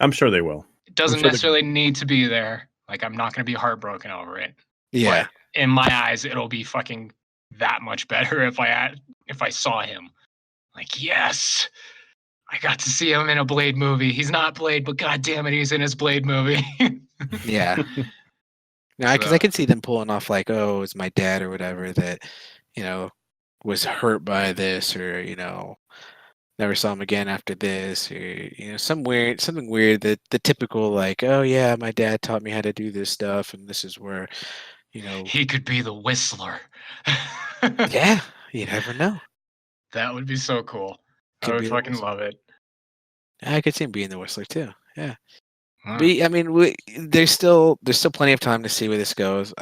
I'm sure they will. It doesn't necessarily need to be there. Like, I'm not going to be heartbroken over it. Yeah. But in my eyes, it'll be fucking that much better if I saw him. Like, yes, I got to see him in a Blade movie. He's not Blade, but god damn it, he's in his Blade movie. Yeah. Because I could see them pulling off like, oh, it's my dad or whatever that, was hurt by this, or never saw him again after this, or something weird that the typical like, oh yeah, my dad taught me how to do this stuff, and this is where, he could be the Whistler. yeah, you never know. That would be so cool. Could I be would the fucking Whistler. love it. I could see him being the Whistler too. Yeah. Huh. But I mean, there's still plenty of time to see where this goes.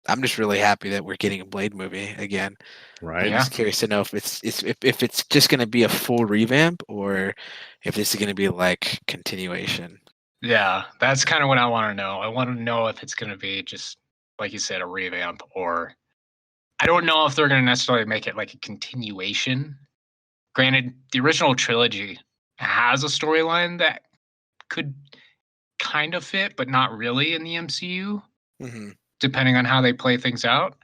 I'm just really happy that we're getting a Blade movie again. Right. I'm Yeah. just curious to know if it's just going to be a full revamp, or if this is going to be like continuation. Yeah, that's kind of what I want to know. I want to know if it's going to be just, like you said, a revamp, or I don't know if they're going to necessarily make it like a continuation. Granted, the original trilogy has a storyline that could kind of fit, but not really in the MCU, Mm-hmm. depending on how they play things out.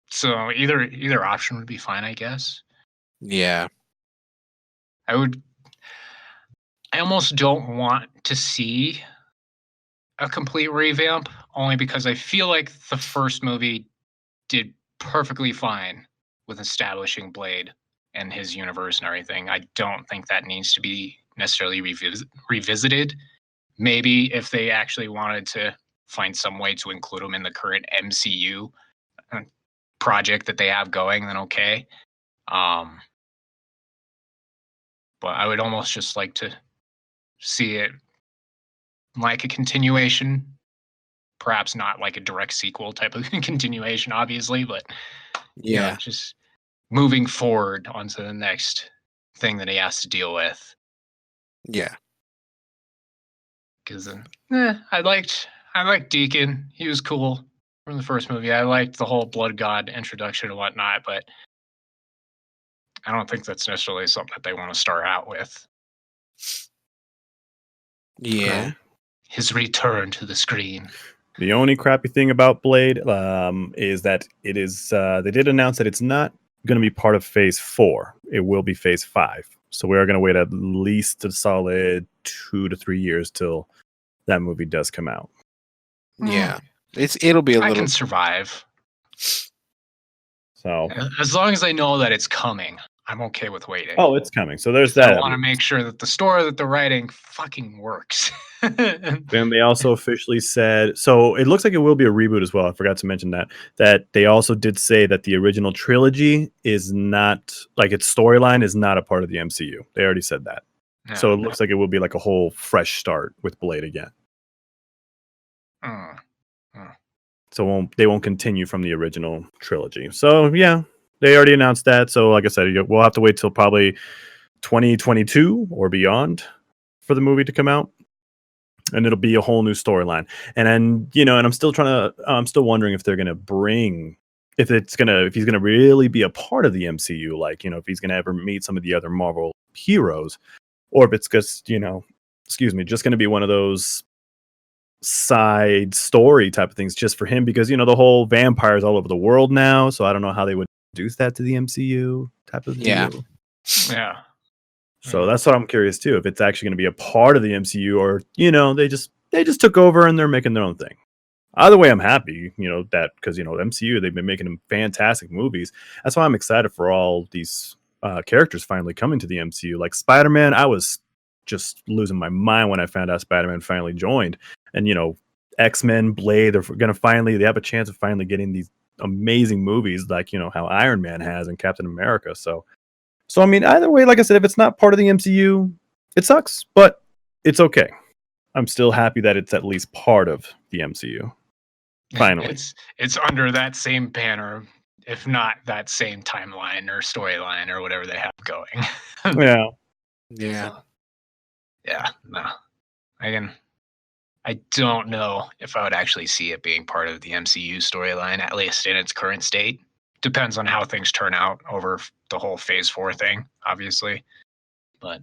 So either option would be fine, I guess. Yeah. I almost don't want to see a complete revamp, only because I feel like the first movie did perfectly fine with establishing Blade and his universe and everything. I don't think that needs to be necessarily revisited. Maybe if they actually wanted to find some way to include him in the current MCU project that they have going, then okay. But I would almost just like to see it like a continuation, perhaps not like a direct sequel type of continuation, obviously, but Yeah. just moving forward onto the next thing that he has to deal with. Yeah. Because I liked Deacon. He was cool from the first movie. I liked the whole Blood God introduction and whatnot, but I don't think that's necessarily something that they want to start out with. Yeah. His return to the screen. The only crappy thing about Blade is that it is. They did announce that it's not going to be part of Phase 4. It will be Phase 5. So we are going to wait at least a solid 2 to 3 years till that movie does come out. Yeah. It'll be a I little. can survive. So as long as I know that it's coming, I'm okay with waiting. Oh, it's coming. So there's that. I want to make sure that the story that they're writing fucking works. Then they also officially said, so it looks like it will be a reboot as well. I forgot to mention that they also did say that the original trilogy is not, like, its storyline is not a part of the MCU. They already said that. Yeah. So it looks like it will be like a whole fresh start with Blade again. So they won't continue from the original trilogy. So yeah, they already announced that. So like I said, we'll have to wait till probably 2022 or beyond for the movie to come out, and it'll be a whole new storyline. And then and I'm still wondering if they're gonna if he's gonna really be a part of the MCU, like if he's gonna ever meet some of the other Marvel heroes, or if it's just just gonna be one of those side story type of things just for him, because the whole vampires all over the world now, so I don't know how they would introduce that to the MCU type of deal. Yeah. So that's what I'm curious too, if it's actually going to be a part of the MCU, or they just took over and they're making their own thing. Either way, I'm happy, that, because MCU, they've been making fantastic movies. That's why I'm excited for all these characters finally coming to the MCU. Like Spider-Man, I was just losing my mind when I found out Spider-Man finally joined. And X-Men, Blade, they have a chance of finally getting these amazing movies, like how Iron Man has and Captain America. So I mean, either way, like I said, if it's not part of the MCU, it sucks, but it's okay. I'm still happy that it's at least part of the MCU. Finally, it's under that same banner, if not that same timeline or storyline or whatever they have going. Yeah. No, I don't know if I would actually see it being part of the MCU storyline, at least in its current state. Depends on how things turn out over the whole Phase 4 thing, obviously. But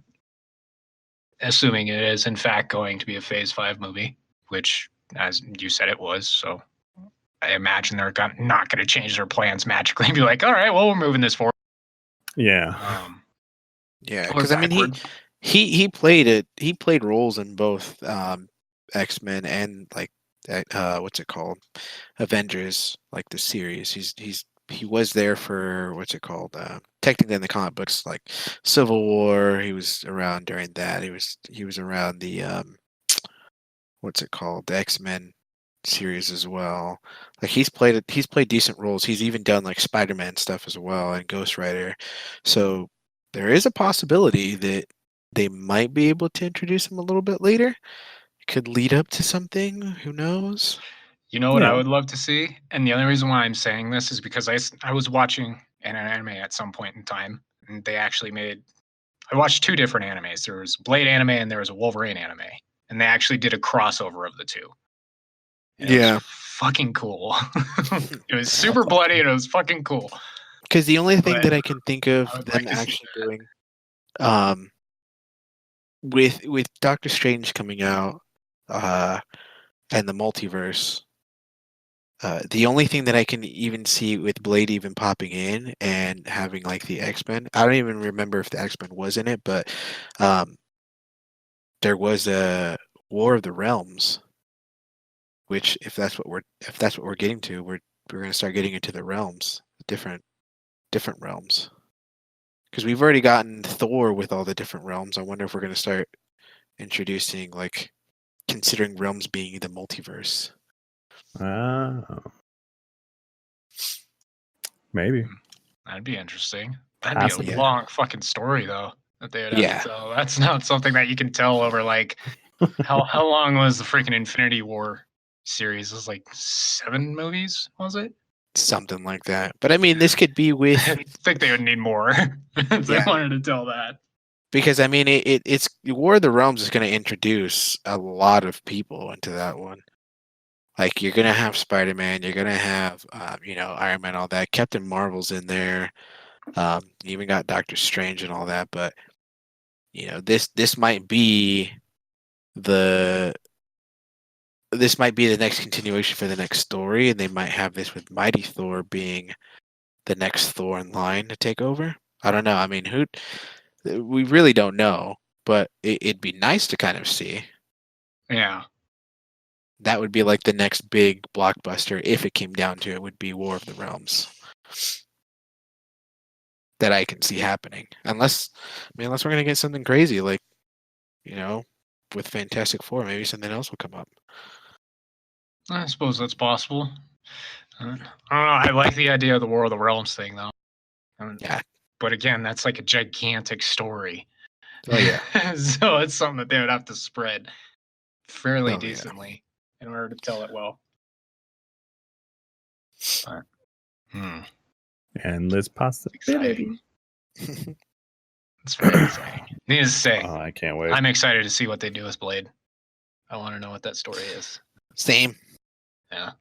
assuming it is, in fact, going to be a Phase 5 movie, which, as you said, it was, so I imagine they're not going to change their plans magically and be like, all right, well, we're moving this forward. Yeah. Because I mean, he played roles in both X-Men and like what's it called, Avengers, like the series. He was there for what's it called? Technically in the comic books, like Civil War. He was around during that. He was around the what's it called? The X-Men series as well. Like he's played decent roles. He's even done like Spider-Man stuff as well and Ghost Rider. So there is a possibility that they might be able to introduce him a little bit later. It could lead up to something. Who knows? You know what I Yeah. would love to see? And the only reason why I'm saying this is because I was watching an anime at some point in time, and they actually I watched two different animes. There was a Blade anime and there was a Wolverine anime, and they actually did a crossover of the two. And it Yeah. was fucking cool. It was super bloody and it was fucking cool. Because the only thing But that I can think of I would them like to see actually doing, with Doctor Strange coming out, and the multiverse, the only thing that I can even see with Blade even popping in and having like the X-Men, I don't even remember if the X-Men was in it, but there was a War of the Realms, which if that's what we're getting to, we're going to start getting into the realms, different realms. Because we've already gotten Thor with all the different realms. I wonder if we're going to start introducing, like, considering realms being the multiverse. Maybe. That'd be interesting. That'd be Possibly. a long fucking story though that they would have Yeah. to tell. That's not something that you can tell over like how long was the freaking Infinity War series? It was like 7 movies, was it? Something like that. But I mean, this could be with, I think they would need more if they Yeah. wanted to tell that. because I mean, it's War of the Realms is going to introduce a lot of people into that one. Like, you're going to have Spider-Man, you're going to have, Iron Man, all that. Captain Marvel's in there. You even got Doctor Strange and all that. But, this might be the next continuation for the next story, and they might have this with Mighty Thor being the next Thor in line to take over. I don't know. I mean, we really don't know, but it'd be nice to kind of see. Yeah. That would be like the next big blockbuster, if it came down to it, would be War of the Realms. That I can see happening. Unless we're going to get something crazy, like, with Fantastic Four, maybe something else will come up. I suppose that's possible. I don't know. I like the idea of the War of the Realms thing though. Yeah. But again, that's like a gigantic story. Oh, yeah. So it's something that they would have to spread fairly Oh, yeah. decently in order to tell it well. But, Endless possibility. it's very exciting. Needless to say, Oh, I can't wait. I'm excited to see what they do with Blade. I want to know what that story is. Same. Yeah.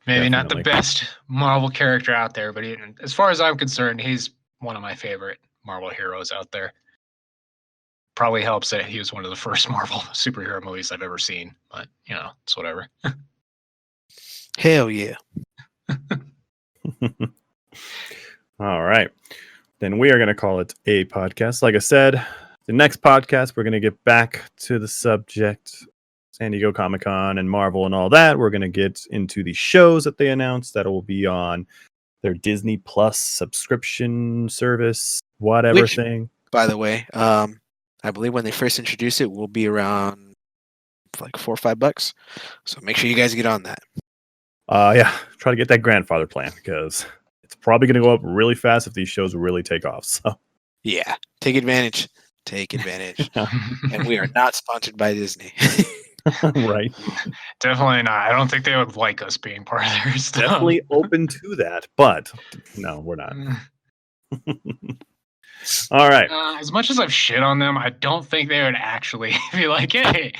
Maybe not the Definitely. best Marvel character out there, but as far as I'm concerned, he's one of my favorite Marvel heroes out there. Probably helps that he was one of the first Marvel superhero movies I've ever seen, but it's whatever. Hell yeah. All right. Then we are going to call it a podcast. Like I said, the next podcast, we're going to get back to the subject, San Diego Comic-Con and Marvel and all that. We're going to get into the shows that they announced that will be on their Disney Plus subscription service, whatever Which, thing. by the way, I believe when they first introduce it, will be around like $4 or $5. So make sure you guys get on that. Yeah, try to get that grandfather plan because it's probably going to go up really fast if these shows really take off. So Yeah, take advantage. Take advantage. And we are not sponsored by Disney. Right. Definitely not. I don't think they would like us being part of their stuff. Definitely open to that, but no, we're not. All right. As much as I've shit on them, I don't think they would actually be like, hey,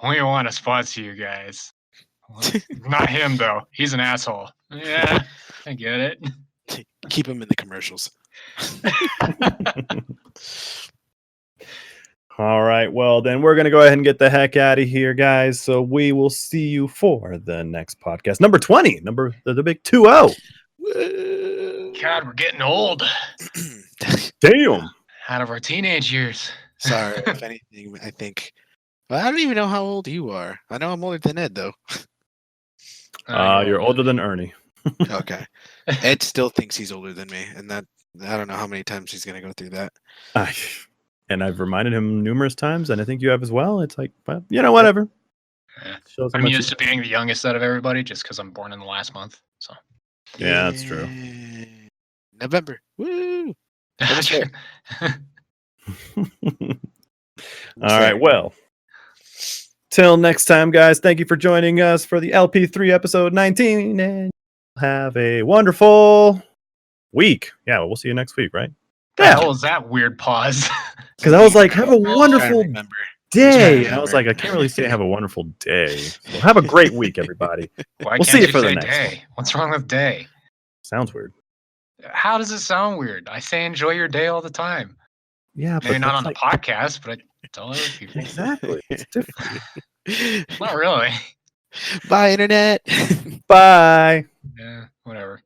we want to sponsor you guys. Well, not him, though. He's an asshole. Yeah, I get it. Keep him in the commercials. All right. Well, then we're going to go ahead and get the heck out of here, guys. So we will see you for the next podcast. Number 20. The big 2-0. God, we're getting old. Damn. Out of our teenage years. Sorry, if anything, I think Well, I don't even know how old you are. I know I'm older than Ed, though. You're older than Ernie. Okay. Ed still thinks he's older than me, and that I don't know how many times he's gonna go through that. And I've reminded him numerous times, and I think you have as well. It's like, well, whatever. Yeah. Shows how I'm much used to being the youngest out of everybody just because I'm born in the last month. So Yeah, that's true. November. Woo! Almost there. All right. Well, till next time, guys. Thank you for joining us for the LP3 episode 19, and have a wonderful week. Yeah, we'll see you next week, right? The hell was that weird pause? Because I was like, have a wonderful remember. day. And I was like, I can't really say have a wonderful day. So have a great week, everybody. Why We'll can't see you you for the say next day? one. What's wrong with day? Sounds weird. How does it sound weird? I say enjoy your day all the time. Yeah, Maybe but not on that's the podcast, but I tell other people. exactly. It's different. Not really. Bye, internet. Bye. Yeah, whatever.